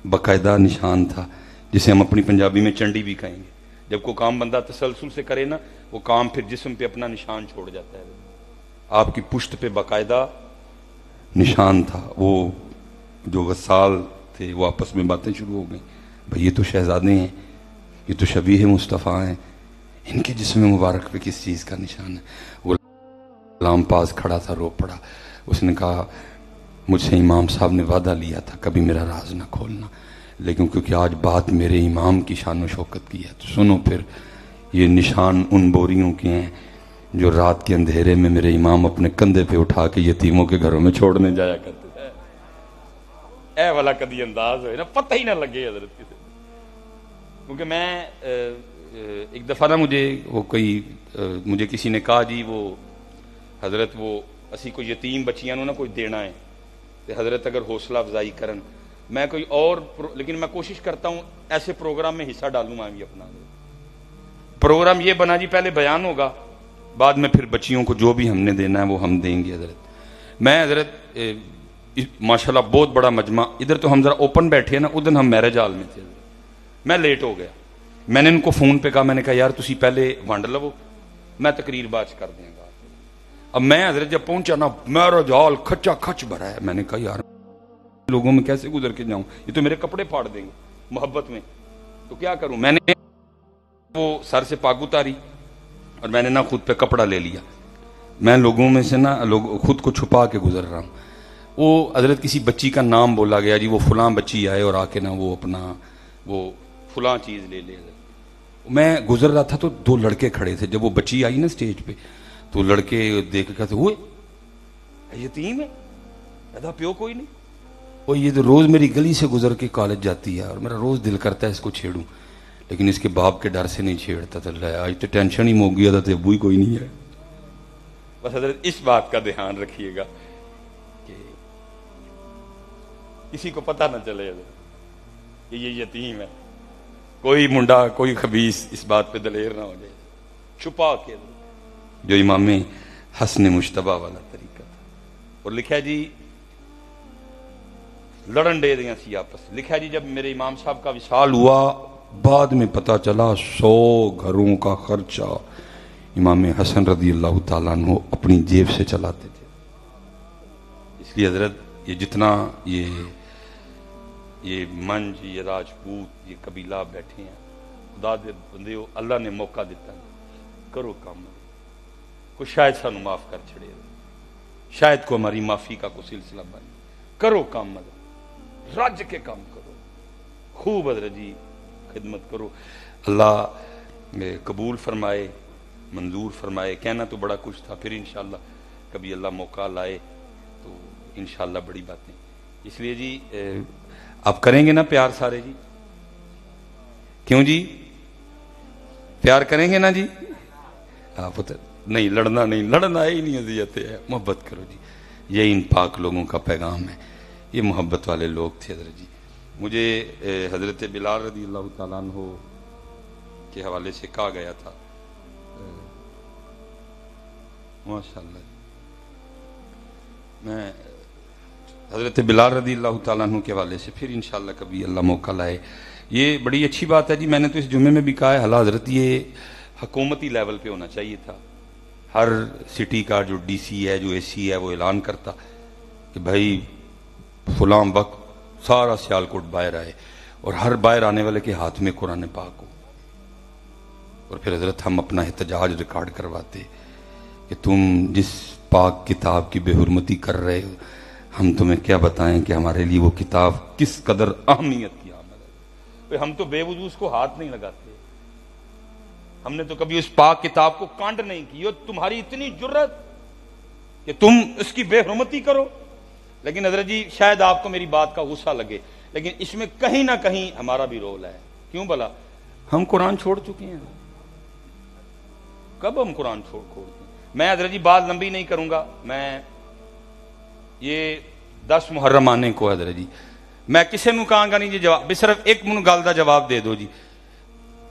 A: باقاعدہ نشان تھا جسے ہم اپنی پنجابی میں چنڈی بھی کہیں گے. جب کوئی کام بندہ تسلسل سے کرے نا وہ کام پھر جسم پہ اپنا نشان چھوڑ جاتا ہے. آپ کی پشت پہ باقاعدہ نشان تھا. وہ جو غسال تھے وہ آپس میں باتیں شروع ہو گئیں بھئی یہ تو شہزادے ہیں یہ تو شبیہ مصطفیٰ ہیں ان کے جسم مبارک پہ کس چیز کا نشان ہے. وہ غلام پاس کھڑا تھا رو پڑا. اس نے کہا مجھ سے امام صاحب نے وعدہ لیا تھا کبھی میرا راز نہ کھولنا لیکن کیونکہ آج بات میرے امام کی شان و شوکت کی ہے تو سنو پھر یہ نشان ان بوریوں کے ہیں جو رات کے اندھیرے میں میرے امام اپنے کندھے پہ اٹھا کے یتیموں کے گھروں میں چھوڑنے جایا کرتے تھے. اے والا کدی انداز ہے نا پتہ ہی نہ لگے حضرت کسی کیونکہ میں ایک دفعہ نا مجھے کسی نے کہا جی وہ حضرت وہ اسی کو یتیم بچیاں نو نا کوئی دینا ہے تو حضرت اگر حوصلہ افزائی کرن میں کوئی اور لیکن میں کوشش کرتا ہوں ایسے پروگرام میں حصہ ڈالوں میں بھی اپنا. پروگرام یہ بنا جی پہلے بیان ہوگا بعد میں پھر بچیوں کو جو بھی ہم نے دینا ہے وہ ہم دیں گے. حضرت میں حضرت ماشاءاللہ بہت بڑا مجمع ادھر تو ہم ذرا اوپن بیٹھے ہیں نا ادھر ہم میرج ہال میں تھے. میں لیٹ ہو گیا میں نے ان کو فون پہ کہا میں نے کہا یار تسی پہلے ونڈ لو میں تقریر باز کر دیں گا. اب میں حضرت جب پہنچا نا میرج ہال کھچا کھچ بھرا ہے. میں نے کہا یار لوگوں میں کیسے گزر کے جاؤں یہ تو میرے کپڑے پھاڑ دیں گے محبت میں تو کیا کروں. میں نے وہ سر سے پاگ اتاری اور میں نے نا خود پہ کپڑا لے لیا. میں لوگوں میں سے نا خود کو چھپا کے گزر رہا ہوں. وہ حضرت کسی بچی کا نام بولا گیا جی وہ فلاں بچی آئے اور آ کے نا وہ اپنا وہ فلاں چیز لے لے. میں گزر رہا تھا تو دو لڑکے کھڑے تھے. جب وہ بچی آئی نا سٹیج پہ تو لڑکے دیکھ کہتے ہوئے یتیم ہے پیدا پیو کوئی نہیں. اور یہ تو روز میری گلی سے گزر کے کالج جاتی ہے اور میرا روز دل کرتا ہے اس کو چھیڑوں لیکن اس کے باپ کے ڈر سے نہیں چھیڑتا تھا. آج تو ٹینشن ہی مو گیا تھا تو ابو ہی کوئی نہیں ہے. بس حضرت اس بات کا دھیان رکھیے گا کہ کسی کو پتہ نہ چلے حضرت کہ یہ یتیم ہے. کوئی منڈا کوئی خبیث اس بات پہ دلیر نہ ہو جائے. چھپا کے جو امام حسن مجتبیٰ والا طریقہ تھا. اور لکھا جی لڑن دے دیا سی آپس. لکھا جی جب میرے امام صاحب کا وصال ہوا بعد میں پتا چلا 100 گھروں کا خرچہ امام حسن رضی اللہ تعالیٰ عنہ اپنی جیب سے چلاتے تھے. اس لیے حضرت یہ جتنا یہ منج یہ راجپوت یہ قبیلہ بیٹھے ہیں خدا دے بندے ہو اللہ نے موقع دیتا ہے کرو کام کو شاید سانو معاف کر چھڑے شاید کو ہماری معافی کا کوئی سلسلہ بنے. کرو کام مدد رج کے کام کرو خوب حضرت جی خدمت کرو. اللہ قبول فرمائے منظور فرمائے. کہنا تو بڑا کچھ تھا پھر انشاءاللہ کبھی اللہ موقع لائے تو انشاءاللہ بڑی باتیں. اس لیے جی آپ کریں گے نا پیار سارے جی کیوں جی پیار کریں گے نا جی. آپ نہیں لڑنا ہی نہیں اذیت ہے محبت کرو جی. یہ ان پاک لوگوں کا پیغام ہے. یہ محبت والے لوگ تھے حضرت جی. مجھے حضرت بلال رضی اللہ تعالیٰ عنہ کے حوالے سے کہا گیا تھا ماشاءاللہ میں حضرت بلال رضی اللہ تعالیٰ عنہ کے حوالے سے پھر انشاءاللہ کبھی اللہ موقع لائے. یہ بڑی اچھی بات ہے جی. میں نے تو اس جمعے میں بھی کہا ہے حضرت حضرت یہ حکومتی لیول پہ ہونا چاہیے تھا. ہر سٹی کا جو ڈی سی ہے جو اے سی ہے وہ اعلان کرتا کہ بھائی فلاں وقت سارا سیالکوٹ باہر آئے اور ہر باہر آنے والے کے ہاتھ میں قرآن پاک ہو. اور پھر حضرت ہم اپنا احتجاج ریکارڈ کرواتے کہ تم جس پاک کتاب کی بے حرمتی کر رہے ہو، ہم تمہیں کیا بتائیں کہ ہمارے لیے وہ کتاب کس قدر اہمیت کی عمل ہے۔ ہم تو بے وضو اس کو ہاتھ نہیں لگاتے، ہم نے تو کبھی اس پاک کتاب کو کانڈ نہیں کی، اور تمہاری اتنی جرت کہ تم اس کی بے حرمتی کرو۔ لیکن حضرت جی شاید آپ کو میری بات کا غصہ لگے، لیکن اس میں کہیں نہ کہیں ہمارا بھی رول ہے۔ کیوں بھلا؟ ہم قرآن چھوڑ چکے ہیں۔ کب ہم قرآن چھوڑ دیں؟ میں حضرت جی بات لمبی نہیں کروں گا، میں یہ 10 محرم آنے کو حضرت جی میں کسی نو کہاں گا نہیں جی جواب، صرف ایک من گل دا جواب دے دو جی۔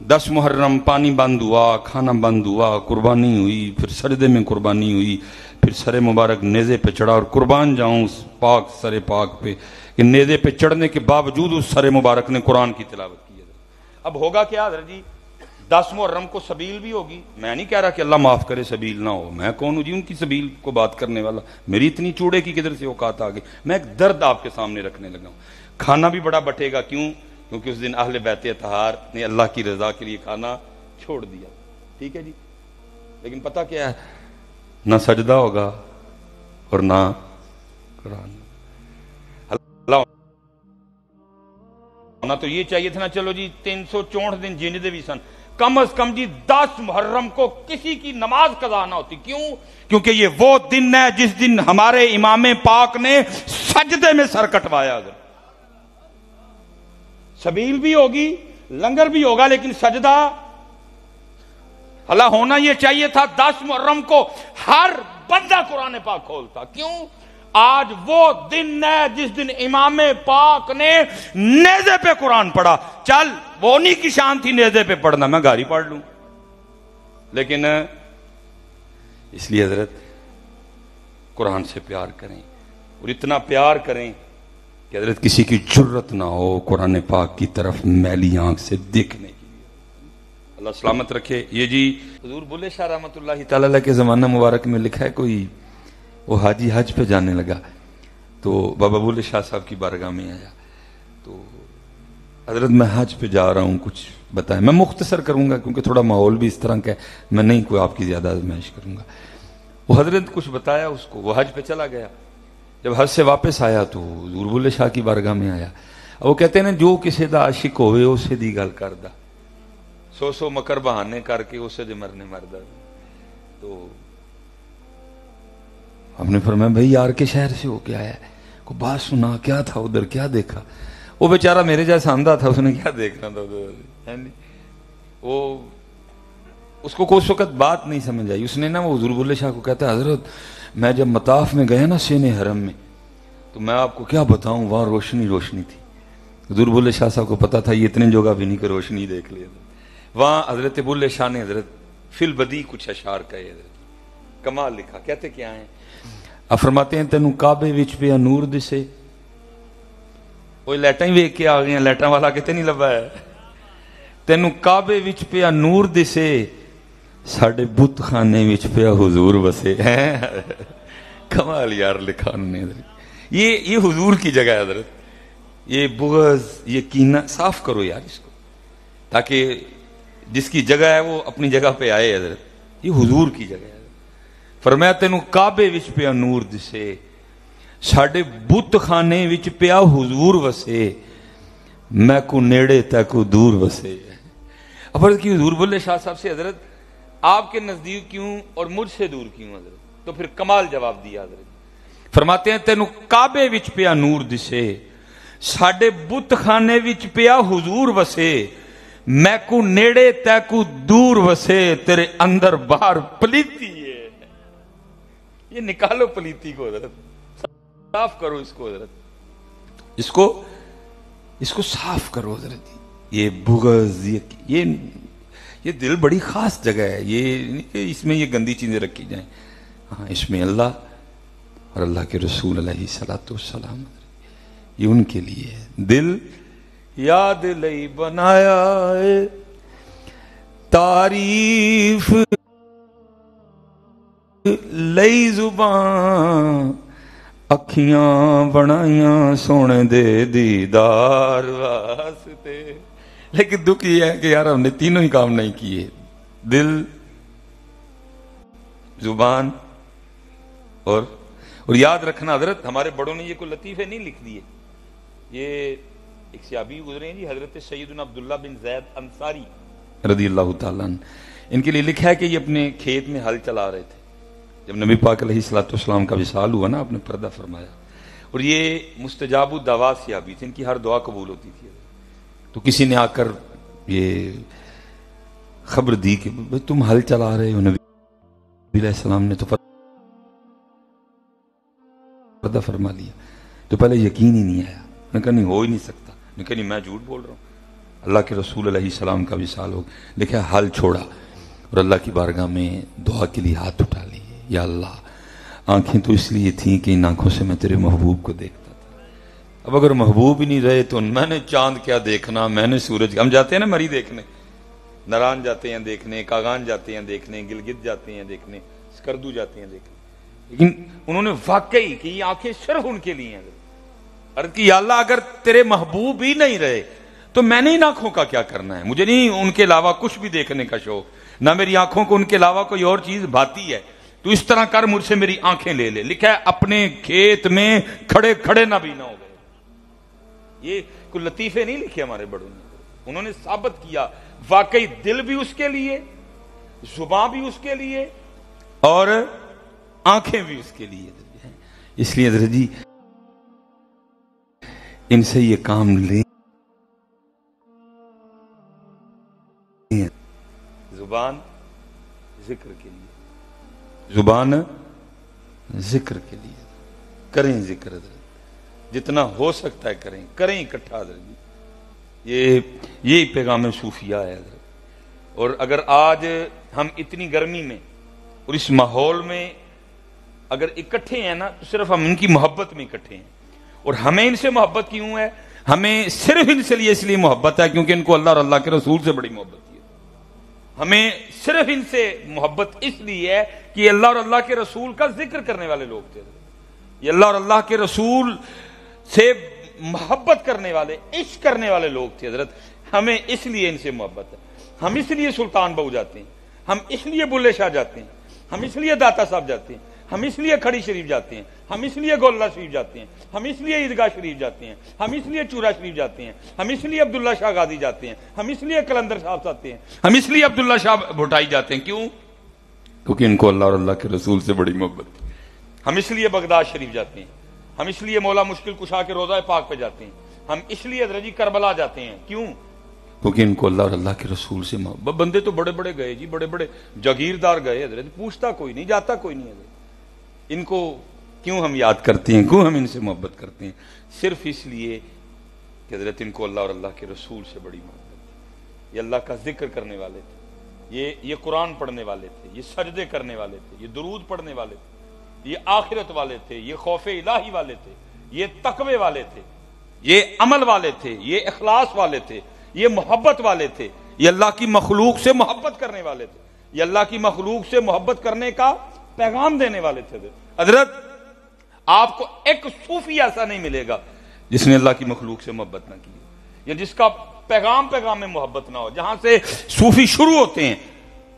A: 10 محرم پانی بند ہوا، کھانا بند ہوا، قربانی ہوئی، پھر سجدے میں قربانی ہوئی، پھر سر مبارک نیزے پہ چڑھا، اور قربان جاؤں اس پاک سر پاک پہ کہ نیزے پہ چڑھنے کے باوجود اس سر مبارک نے قرآن کی تلاوت کی۔ اب ہوگا کیا حضرت جی؟ 10 محرم کو سبیل بھی ہوگی۔ میں نہیں کہہ رہا کہ اللہ معاف کرے سبیل نہ ہو، میں کون ہوں جی ان کی سبیل کو بات کرنے والا؟ میری اتنی چوڑے کی کدھر سے اوقات آ گئی؟ میں ایک درد آپ کے سامنے رکھنے لگا ہوں۔ کھانا بھی بڑا بٹے گا، کیوں؟ کیونکہ اس دن اہل بیت اطہار نے اللہ کی رضا کے لیے کھانا چھوڑ دیا، ٹھیک ہے جی۔ لیکن پتہ کیا ہے؟ نہ سجدہ ہوگا اور نہ قرآن۔ اللہ ہونا تو یہ چاہیے تھا نا، چلو جی 364 دن جینے دے بھی سن، کم از کم جی 10 محرم کو کسی کی نماز قضا نہ ہوتی۔ کیوں؟ کیونکہ یہ وہ دن ہے جس دن ہمارے امام پاک نے سجدے میں سر کٹوایا۔ اگر سبیل بھی ہوگی، لنگر بھی ہوگا، لیکن سجدہ اللہ ہونا یہ چاہیے تھا 10 محرم کو ہر بندہ قرآن پاک کھولتا۔ کیوں؟ آج وہ دن ہے جس دن امام پاک نے نیزے پہ قرآن پڑھا۔ چل وہ انہی کی شان تھی نیزے پہ پڑھنا، میں گھر ہی پڑھ لوں، لیکن اس لیے حضرت قرآن سے پیار کریں، اور اتنا پیار کریں کہ حضرت کسی کی جرت نہ ہو قرآن پاک کی طرف میلی آنکھ سے دیکھنے کی۔ اللہ سلامت رکھے۔ یہ جی حضور بلے شاہ رحمۃ اللہ تعالی کے زمانہ مبارک میں لکھا ہے، کوئی وہ حاجی حج پہ جانے لگا تو بابا بلے شاہ صاحب کی بارگاہ میں آیا، تو حضرت میں حج پہ جا رہا ہوں، کچھ بتائیں۔ میں مختصر کروں گا کیونکہ تھوڑا ماحول بھی اس طرح کا ہے، میں نہیں کوئی آپ کی زیادہ آزمائش کروں گا۔ وہ حضرت کچھ بتایا اس کو، وہ حج پہ چلا گیا۔ جب حج سے واپس آیا تو حضور بلے شاہ کی بارگاہ میں آیا۔ وہ کہتے ہیں نا، جو کسی دا عاشق ہوئے اسے دی گل کردا، سو مکر بہانے کر کے اسے دے مرنے مردا۔ تو ہم نے فرمایا بھائی یار کے شہر سے ہو کے آیا ہے، کو بات سنا، کیا تھا ادھر، کیا دیکھا؟ وہ بیچارہ میرے جیسا اندھا تھا، اس نے کیا دیکھنا تھا ادھر؟ وہ اس کو اس وقت بات نہیں سمجھ آئی۔ اس نے نا وہ حضور بلے شاہ کو کہتا ہے حضرت میں جب مطاف میں گیا نا سین حرم میں، تو میں آپ کو کیا بتاؤں، وہاں روشنی روشنی تھی۔ حضور بلے شاہ صاحب کو پتا تھا یہ اتنے جگہ بھی نہیں کہ روشنی دیکھ لیا۔ وہاں حضرت بلے شاہ نے حضرت فی البدی کچھ اشعار کہے، حضرت کمال لکھا۔ کہتے کیا ہیں؟ اب فرماتے ہیں تینوں کعبے وچ پیا نور دسے، کوئی لائٹاں ہی ویکھ کے آ گئے ہیں، لائٹاں والا کتے نہیں لبا ہے۔ تینوں کعبے وچ پیا نور دسے، ساڈے بت خانے وچ پیا حضور وسے۔ کمال یار لکھا انہوں نے۔ یہ حضور کی جگہ ہے حضرت، یہ بغض، یہ کینہ صاف کرو یار اس کو، تاکہ جس کی جگہ ہے وہ اپنی جگہ پہ آئے حضرت۔ یہ حضور کی جگہ ہے۔ فرمایا تینوں کعبے وچ پیا نور دسے، ساڈے بت خانے وچ پیا حضور وسے، میں کو نیڑے تے کو دور وسے۔ اب عرض کی حضور بلے شاہ صاحب سے حضرت آپ کے نزدیک کیوں اور مجھ سے دور کیوں حضرت؟ تو پھر کمال جواب دیا حضرت۔ فرماتے ہیں تینوں کعبے وچ پیا نور دسے، ساڈے بت خانے وچ پیا حضور وسے، میں کو نیڑے تے کو دور وسے، تیرے اندر باہر پلیتی ہے۔ یہ نکالو پلیتی کو حضرت، صاف کرو اس کو حضرت، اس کو صاف کرو حضرت۔ یہ بغض، یہ دل بڑی خاص جگہ ہے، یہ اس میں یہ گندی چیزیں رکھی جائیں۔ ہاں اس میں اللہ اور اللہ کے رسول علیہ الصلوۃ والسلام، یہ ان کے لیے ہے۔ دل یاد لئی بنایا ہے، تعریف لئی زبان، اکھیاں بنائیاں سونے دے دیدار واسطے۔ لیکن دکھ یہ ہے کہ یار ہم نے تینوں ہی کام نہیں کیے۔ دل، زبان اور یاد رکھنا حضرت ہمارے بڑوں نے یہ کوئی لطیفے نہیں لکھ دیے. یہ ایک صحابی گزرے ہیں جی، حضرت سیدنا عبداللہ بن زید انصاری رضی اللہ تعالیٰ عنہ. ان کے لیے لکھا ہے کہ یہ اپنے کھیت میں ہل چلا رہے تھے جب نبی پاک علیہ الصلوۃ والسلام کا وصال ہوا نا، آپ نے پردہ فرمایا. اور یہ مستجاب الدعوات صحابی تھے، ان کی ہر دعا قبول ہوتی تھی. تو کسی نے آ کر یہ خبر دی کہ تم ہل چلا رہے ہو. نبی علیہ السلام نے تو پردہ فرما لیا. تو پہلے یقین ہی نہیں آیا، نے کہا نہیں ہو ہی نہیں سکتا. نے کہا نہیں میں جھوٹ بول رہا ہوں، اللہ کے رسول علیہ السلام کا وصال ہو. لکھا حل چھوڑا اور اللہ کی بارگاہ میں دعا کے لیے ہاتھ اٹھا لیے. یا اللہ، آنکھیں تو اس لیے تھیں کہ ان آنکھوں سے میں تیرے محبوب کو دیکھتا تھا. اب اگر محبوب ہی نہیں رہے تو میں نے چاند کیا دیکھنا، میں نے سورج. ہم جاتے ہیں نا مری دیکھنے، نران جاتے ہیں دیکھنے، کاغان جاتے ہیں دیکھنے، گلگت جاتے ہیں دیکھنے، سکردو جاتے ہیں دیکھنے. لیکن انہوں نے واقعی کہ یہ آنکھیں صرف ان کے لیے ہیں. عرض کی یا اللہ اگر تیرے محبوب ہی نہیں رہے تو میں نے ان آنکھوں کا کیا کرنا ہے؟ مجھے نہیں ان کے علاوہ کچھ بھی دیکھنے کا شوق، نہ میری آنکھوں کو ان کے علاوہ کوئی اور چیز بھاتی ہے. تو اس طرح کر مجھ سے میری آنکھیں لے لے. لکھا ہے اپنے کھیت میں کھڑے کھڑے نہ بھی نہ ہو گئے. یہ کوئی لطیفے نہیں لکھے ہمارے بڑوں نے. انہوں نے ثابت کیا واقعی دل بھی اس کے لیے، زبان بھی اس کے لیے، اور آنکھیں بھی اس کے لیے. اس لیے حضرت جی ان سے یہ کام لیں. زبان ذکر کے لیے، زبان ذکر کے لیے کریں ذکر حضرت، جتنا ہو سکتا ہے کریں اکٹھا حضرت جی. یہ پیغام صوفیہ ہے حضرت. اور اگر آج ہم اتنی گرمی میں اور اس ماحول میں اگر اکٹھے ہیں نا تو صرف ہم ان کی محبت میں اکٹھے ہیں. اور ہمیں ان سے محبت کیوں ہے؟ ہمیں صرف ان سے اس لیے محبت ہے کیونکہ ان کو اللہ اور اللہ کے رسول سے بڑی محبت ہے. ہمیں صرف ان سے محبت اس لیے ہے کہ یہ اللہ اور اللہ کے رسول کا ذکر کرنے والے لوگ تھے. یہ اللہ اور اللہ کے رسول سے محبت کرنے والے، عشق کرنے والے لوگ تھے حضرت. ہمیں اس لیے ان سے محبت ہے. ہم اس لیے سلطان بہو جاتے ہیں، ہم اس لیے بلے شاہ جاتے ہیں، ہم اس لیے داتا صاحب جاتے ہیں، ہم اس لیے کھڑی شریف جاتے ہیں، ہم اس لیے گولہ شریف جاتے ہیں، ہم اس لیے عیدگاہ شریف جاتے ہیں، ہم اس لیے چورا شریف جاتے ہیں، ہم اس لیے عبداللہ شاہ غازی جاتے ہیں، ہم اس لیے قلندر صاحب جاتے ہیں، ہم اس لیے عبداللہ شاہ بھٹائی جاتے ہیں. کیوں؟ کیونکہ ان کو اللہ اور اللہ کے رسول سے بڑی محبت ہے. ہم اس لیے بغداد شریف جاتے ہیں، ہم اس لیے مولا مشکل کشا کے روضہ پاک پہ جاتے ہیں، ہم اس لیے حضرت جی کربلا جاتے ہیں. کیوں؟ کیونکہ ان کو اللہ اور اللہ کے رسول سے محبت. بندے تو بڑے بڑے گئے جی، بڑے بڑے جاگیردار گئے حضرت، پوچھتا کوئی نہیں، جاتا کوئی نہیں حضرت. ان کو کیوں ہم یاد کرتے ہیں، کیوں ہم ان سے محبت کرتے ہیں؟ صرف اس لیے کہ حضرت ان کو اللہ اور اللہ کے رسول سے بڑی محبت ہے. یہ اللہ کا ذکر کرنے والے تھے، یہ قرآن پڑھنے والے تھے، یہ سجدے کرنے والے تھے، یہ درود پڑھنے والے تھے، یہ آخرت والے تھے، یہ خوف الہی والے تھے، یہ تقوی والے تھے، یہ عمل والے تھے، یہ اخلاص والے تھے، یہ محبت والے تھے، یہ اللہ کی مخلوق سے محبت کرنے والے تھے، یہ اللہ کی مخلوق سے محبت کرنے کا پیغام دینے والے تھے. حضرت آپ کو ایک صوفی ایسا نہیں ملے گا جس نے اللہ کی مخلوق سے محبت نہ کی، یا جس کا پیغام میں محبت نہ ہو. جہاں سے صوفی شروع ہوتے ہیں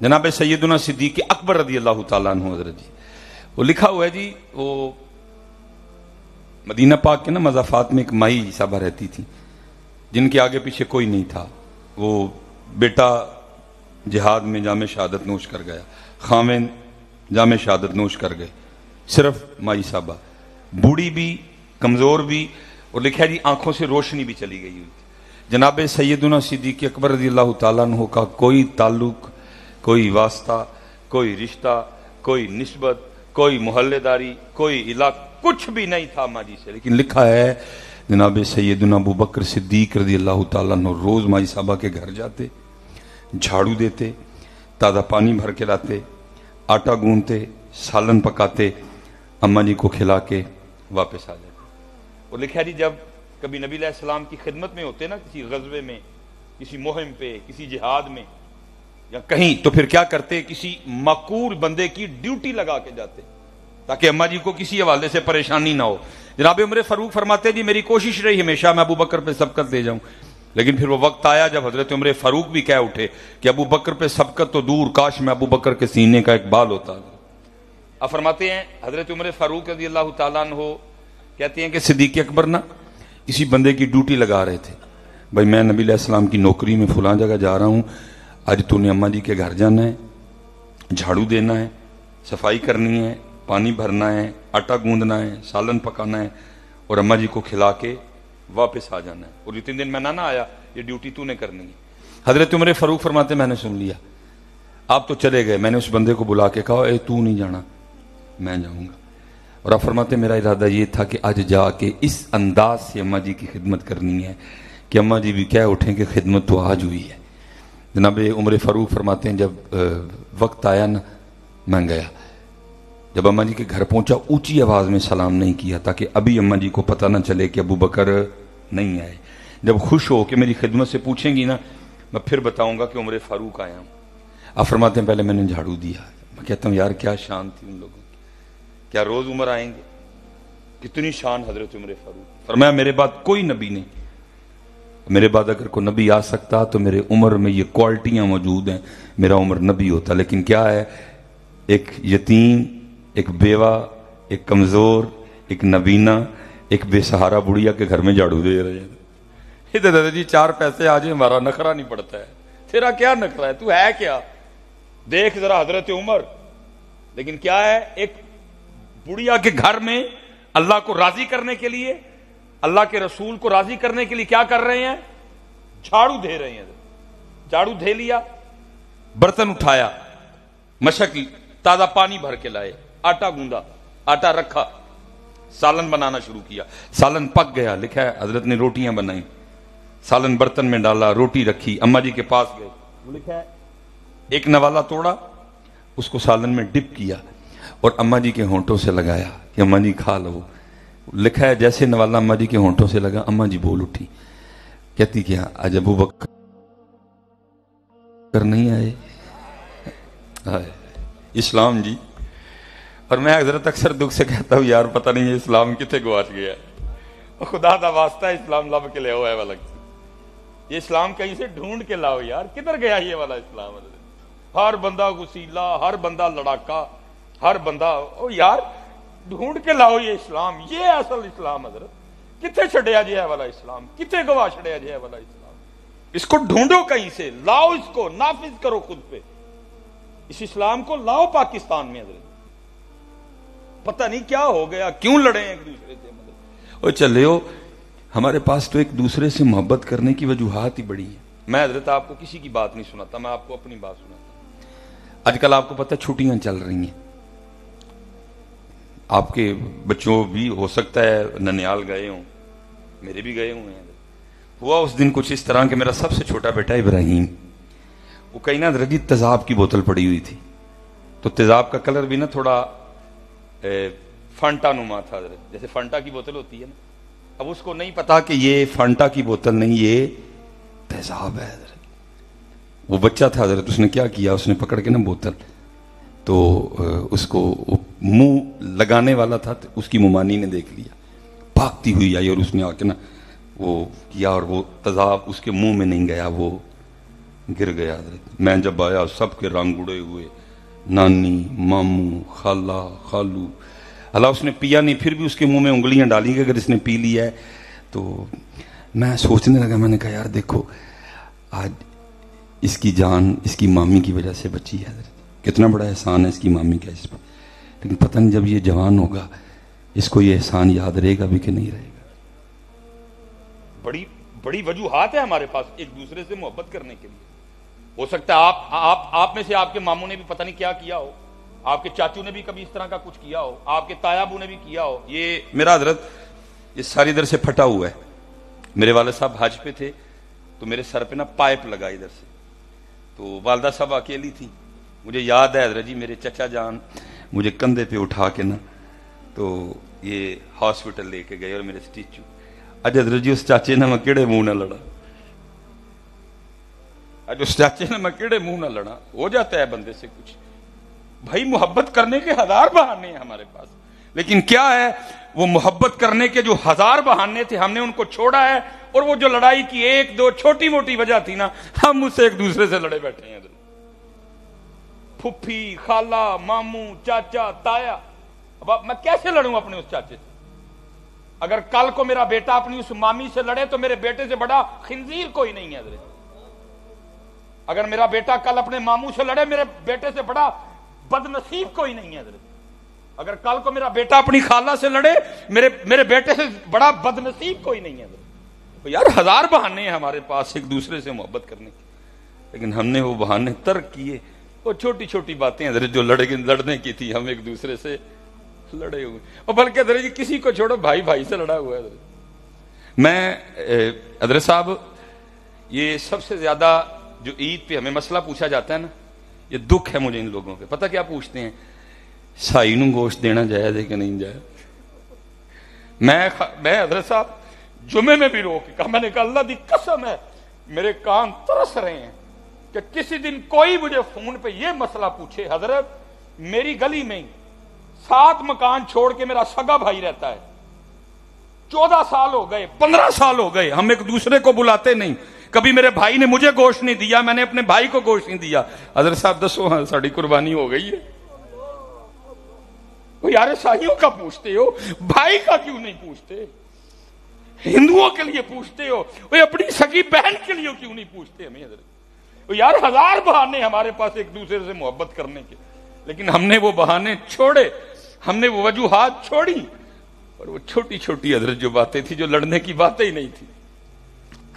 A: جناب سیدنا صدیق اکبر رضی اللہ تعالیٰ عنہ حضرت جی، وہ لکھا ہوا ہے جی، وہ مدینہ پاک کے نا مضافات میں ایک مائی صاحبہ رہتی تھی جن کے آگے پیچھے کوئی نہیں تھا. وہ بیٹا جہاد میں جام شہادت نوش کر گیا، خامن جام شہادت نوش کر گئے، صرف مائی صاحبہ، بوڑھی بھی کمزور بھی، اور لکھا جی آنکھوں سے روشنی بھی چلی گئی ہوئی. جناب سیدنا صدیق اکبر رضی اللہ تعالیٰ عنہ کا کوئی تعلق، کوئی واسطہ، کوئی رشتہ، کوئی نسبت، کوئی محلے داری، کوئی علاقہ، کچھ بھی نہیں تھا ماں جی سے. لیکن لکھا ہے جناب سیدنا ابو بکر صدیق رضی اللہ تعالیٰ عنہ روز مائی صاحبہ کے گھر جاتے، جھاڑو دیتے، تازہ پانی بھر کے لاتے، آٹا گوندتے، سالن پکاتے، اماں جی کو کھلا کے واپس آ جاتے. اور لکھا جی جب کبھی نبی علیہ السلام کی خدمت میں ہوتے نا، کسی غزوے میں، کسی مہم پہ، کسی جہاد میں یا کہیں، تو پھر کیا کرتے؟ کسی مقبول بندے کی ڈیوٹی لگا کے جاتے تاکہ اماں جی کو کسی حوالے سے پریشانی نہ ہو. جناب عمر فاروق فرماتے جی میری کوشش رہی ہمیشہ میں ابو بکر پہ سبقت لے جاؤں، لیکن پھر وہ وقت آیا جب حضرت عمر فاروق بھی کہہ اٹھے کہ ابو بکر پہ سبقت تو دور، کاش میں ابو بکر کے سینے کا ایک بال ہوتا۔ اب فرماتے ہیں حضرت عمر فاروق رضی اللہ تعالیٰ عنہ کہتے ہیں کہ صدیق اکبر نا کسی بندے کی ڈیوٹی لگا رہے تھے، بھائی میں نبی علیہ السلام کی نوکری میں فلاں جگہ جا رہا ہوں، آج تو نے اماں جی کے گھر جانا ہے، جھاڑو دینا ہے، صفائی کرنی ہے، پانی بھرنا ہے، آٹا گوندنا ہے، سالن پکانا ہے، اور اماں جی کو کھلا کے واپس آ جانا ہے، اور جتنے دن میں نہ آیا یہ ڈیوٹی تو نے کرنی ہے۔ حضرت عمر فاروق فرماتے میں نے سن لیا، آپ تو چلے گئے، میں نے اس بندے کو بلا کے کہا اے تو نہیں جانا، میں جاؤں گا۔ اور آپ فرماتے میرا ارادہ یہ تھا کہ آج جا کے اس انداز سے اماں جی کی خدمت کرنی ہے کہ اماں جی بھی کہہ اٹھیں کہ خدمت تو آج ہوئی ہے۔ جناب عمر فاروق فرماتے ہیں جب وقت آیا نا میں گیا، جب اماں جی کے گھر پہنچا اونچی آواز میں سلام نہیں کیا تاکہ ابھی اماں جی کو پتہ نہ چلے کہ ابو بکر نہیں آئے۔ جب خوش ہو کہ میری خدمت سے پوچھیں گی نا میں پھر بتاؤں گا کہ عمر فاروق آیا ہوں۔ آپ فرماتے ہیں پہلے میں نے جھاڑو دیا، میں کہتا ہوں یار کیا شان تھی ان لوگوں کی، کیا روز عمر آئیں گے، کتنی شان حضرت عمر فاروق۔ فرمایا میرے بعد کوئی نبی نہیں، میرے بعد اگر کوئی نبی آ سکتا تو میرے عمر میں یہ کوالٹیاں موجود ہیں، میرا عمر نبی ہوتا، لیکن کیا ہے ایک یتیم، ایک بیوہ، ایک کمزور، ایک نبینہ، ایک بے سہارا بڑھیا کے گھر میں جھاڑو دے رہے ہیں۔ دادا جی 4 پیسے آج ہمارا نخرا نہیں پڑتا ہے، تیرا کیا نخرا ہے، تو ہے کیا؟ دیکھ ذرا حضرت عمر، لیکن کیا ہے ایک بڑھیا کے گھر میں اللہ کو راضی کرنے کے لیے، اللہ کے رسول کو راضی کرنے کے لیے کیا کر رہے ہیں؟ جھاڑو دے رہے ہیں۔ جھاڑو دے لیا، برتن اٹھایا، مشق تازہ پانی بھر کے لائے، آٹا گوندا، آٹا رکھا، سالن بنانا شروع کیا، سالن پک گیا، لکھا ہے حضرت نے روٹیاں بنائیں، سالن برتن میں ڈالا، روٹی رکھی، اماں جی کے پاس گئے، وہ لکھا ہے ایک نوالا توڑا، اس کو سالن میں ڈپ کیا اور اماں جی کے ہونٹوں سے لگایا کہ اماں جی کھا لو۔ لکھا ہے جیسے نوالا اماں جی کے ہونٹوں سے لگا اماں جی بول اٹھی، کہتی کیا آج ابو بکر نہیں آئے؟ اسلام جی۔ اور میں حضرت اکثر دکھ سے کہتا ہوں یار پتہ نہیں یہ اسلام کتنے گواچ گیا ہے، خدا دا واسطہ اسلام لب کے لے ہوا ہے والا، یہ اسلام کہیں سے ڈھونڈ کے لاؤ یار، کدھر گیا یہ والا اسلام؟ ہر بندہ غسیلا، ہر بندہ لڑاکا، ہر بندہ او یار ڈھونڈ کے لاؤ یہ اسلام، یہ اصل اسلام حضرت کتنے چھڑیا جی ہے والا اسلام، کتنے گوا چھڑیا جی ہے والا اسلام، اس کو ڈھونڈو کہیں سے، لاؤ اس کو، نافذ کرو خود پہ، اس اسلام کو لاؤ پاکستان میں حضرت۔ پتہ نہیں کیا ہو گیا، کیوں لڑے ہیں ایک دوسرے سے مطلب، او چلے ہو ہمارے پاس تو ایک دوسرے سے محبت کرنے کی وجوہات ہی بڑی ہیں۔ میں حضرت آپ کو کسی کی بات نہیں سناتا، میں آپ کو اپنی بات سناتا ہوں۔ آج کل آپ کو پتہ چھٹیاں چل رہی ہیں، آپ کے بچوں بھی ہو سکتا ہے ننیال گئے ہوں، میرے بھی گئے ہوئے ہیں۔ ہوا اس دن کچھ اس طرح کہ میرا سب سے چھوٹا بیٹا ابراہیم، وہ کہیں نہ رجی تیزاب کی بوتل پڑی ہوئی تھی، تو تیزاب کا کلر بھی نا تھوڑا فانٹا نما تھا حضرت، جیسے فانٹا کی بوتل ہوتی ہے نا، اب اس کو نہیں پتا کہ یہ فانٹا کی بوتل نہیں یہ تیزاب ہے حضرت۔ وہ بچہ تھا حضرت، اس نے کیا کیا، اس نے پکڑ کے نا بوتل، تو اس کو منہ لگانے والا تھا، اس کی ممانی نے دیکھ لیا، بھاگتی ہوئی آئی اور اس نے آ کے نا وہ کیا، اور وہ تیزاب اس کے منہ میں نہیں گیا، وہ گر گیا حضرت۔ میں جب آیا سب کے رنگ اڑے ہوئے، نانی، ماموں، خالہ، خالو، اللہ اس نے پیا نہیں، پھر بھی اس کے منہ میں انگلیاں ڈالی کہ اگر اس نے پی لیا ہے تو۔ میں سوچنے لگا، میں نے کہا یار دیکھو آج اس کی جان اس کی مامی کی وجہ سے بچی ہے حضرت، کتنا بڑا احسان ہے اس کی مامی کا اس پر، لیکن پتہ نہیں جب یہ جوان ہوگا اس کو یہ احسان یاد رہے گا بھی کہ نہیں رہے گا۔ بڑی بڑی وجوہات ہیں ہمارے پاس ایک دوسرے سے محبت کرنے کے لیے۔ ہو سکتا ہے آپ میں سے آپ کے ماموں نے بھی پتہ نہیں کیا کیا ہو، آپ کے چاچو نے بھی کبھی اس طرح کا کچھ کیا ہو، آپ کے تایا ابو نے بھی کیا ہو۔ یہ میرا حضرت یہ ساری ادھر سے پھٹا ہوا ہے، میرے والد صاحب حج پہ تھے تو میرے سر پہ نا پائپ لگا ادھر سے، تو والدہ صاحب اکیلی تھی، مجھے یاد ہے حضرت جی میرے چچا جان مجھے کندھے پہ اٹھا کے نا تو یہ ہاسپٹل لے کے گئے، اور میرے سٹیچو اج حضرت جی اس چاچے نے میں کیڑے منہ نہ لڑا، اج اس چاچے نے میں کیڑے منہ نہ لڑا، ہو جاتا ہے بندے سے کچھ، بھائی محبت کرنے کے 1000 بہانے ہیں ہمارے پاس، لیکن کیا ہے وہ محبت کرنے کے جو 1000 بہانے تھے ہم نے ان کو چھوڑا ہے، اور وہ جو لڑائی کی ایک دو چھوٹی موٹی وجہ تھی نا، ہم اس سے ایک دوسرے سے لڑے بیٹھے ہیں، پھپھی، خالہ، ماموں، چاچا، تایا۔ اب میں کیسے لڑوں اپنے اس چاچے سے؟ اگر کل کو میرا بیٹا اپنی اس مامی سے لڑے تو میرے بیٹے سے بڑا خنزیر کوئی نہیں ہے حضرت۔ اگر میرا بیٹا کل اپنے ماموں سے لڑے، میرے بیٹے سے بڑا بد نصیب کوئی نہیں ہے حضرت۔ اگر کل کو میرا بیٹا اپنی خالہ سے لڑے، میرے بیٹے سے بڑا بد نصیب کوئی نہیں ہے حضرت۔ یار ہزار بہانے ہیں ہمارے پاس ایک دوسرے سے محبت کرنے کے، لیکن ہم نے وہ بہانے ترک کیے۔ وہ چھوٹی چھوٹی باتیں حضرت جو لڑنے کی تھی، ہم ایک دوسرے سے لڑے ہوئے، اور بلکہ حضرت جی کسی کو چھوڑو، بھائی بھائی سے لڑا ہوا ہے حضرت۔ میں حضرت صاحب، یہ سب سے زیادہ جو عید پہ ہمیں مسئلہ پوچھا جاتا ہے نا، یہ دکھ ہے مجھے ان لوگوں پہ۔ پتہ کیا پوچھتے ہیں؟ سائی نو گوشت دینا جائز ہے کہ نہیں جائز؟ میں حضرت صاحب جمعے میں بھی رو کے کہا، میں نے کہا اللہ دی قسم ہے میرے کان ترس رہے ہیں کہ کسی دن کوئی مجھے فون پہ یہ مسئلہ پوچھے، حضرت میری گلی میں 7 مکان چھوڑ کے میرا سگا بھائی رہتا ہے، 14 سال ہو گئے، 15 سال ہو گئے، ہم ایک دوسرے کو بلاتے نہیں، کبھی میرے بھائی نے مجھے گوشت نہیں دیا، میں نے اپنے بھائی کو گوشت نہیں دیا۔ حضرت صاحب دسو ہاں ساڑی قربانی ہو گئی ہے؟ یار سائیوں کا پوچھتے ہو، بھائی کا کیوں نہیں پوچھتے؟ ہندوؤں کے لیے پوچھتے ہو، اپنی سگی بہن کے لیے کیوں نہیں پوچھتے ہمیں حضرت؟ یار ہزار بہانے ہمارے پاس ایک دوسرے سے محبت کرنے کے، لیکن ہم نے وہ بہانے چھوڑے، ہم نے وہ وجوہات چھوڑی، اور وہ چھوٹی چھوٹی حضرت جو باتیں تھی، جو لڑنے کی باتیں ہی نہیں تھی،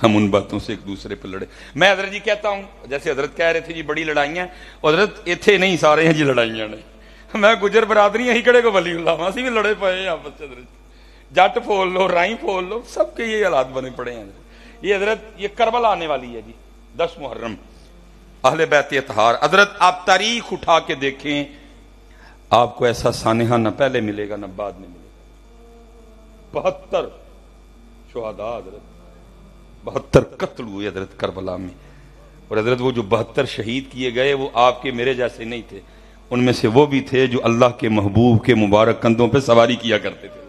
A: ہم ان باتوں سے ایک دوسرے پہ لڑے۔ میں حضرت جی کہتا ہوں، جیسے حضرت کہہ رہے تھے جی بڑی لڑائیاں، حضرت ایتھے نہیں سارے ہیں جی لڑائیاں نے، میں گجر برادری ہی کڑے کو ولی اللہ ماں سی بھی لڑے پائے ہیں آپس سے، حضرت جٹ پھول لو، رائی پھول لو، سب کے یہ حالات بنے پڑے ہیں حضرت۔ یہ حضرت یہ کربلا آنے والی ہے جی 10 محرم، اہل بیت اطہار۔ حضرت آپ تاریخ اٹھا کے دیکھیں، آپ کو ایسا سانحہ نہ پہلے ملے گا نہ بعد میں ملے گا۔ 72 شہداء حضرت، 72 قتل ہوئے حضرت کربلا میں، اور حضرت وہ جو 72 شہید کیے گئے وہ آپ کے میرے جیسے نہیں تھے، ان میں سے وہ بھی تھے جو اللہ کے محبوب کے مبارک کندھوں پہ سواری کیا کرتے تھے۔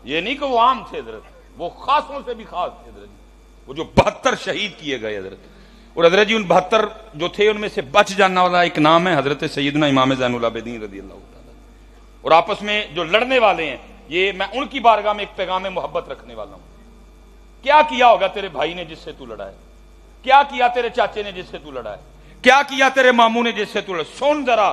A: یہ نہیں کہ وہ عام تھے حضرت، وہ خاصوں سے بھی خاص تھے حضرت، وہ جو 72 شہید کیے گئے حضرت۔ اور حضرت جی ان 72 جو تھے ان میں سے بچ جانا والا ایک نام ہے حضرت سیدنا امام زین العابدین رضی اللہ تعالیٰ۔ اور آپس میں جو لڑنے والے ہیں، یہ میں ان کی بارگاہ میں ایک پیغام محبت رکھنے والا ہوں۔ کیا کیا ہوگا تیرے بھائی نے جس سے تو لڑا ہے؟ کیا کیا تیرے چاچے نے جس سے تو لڑا ہے؟ کیا کیا تیرے ماموں نے جس سے تو لڑا؟ سن ذرا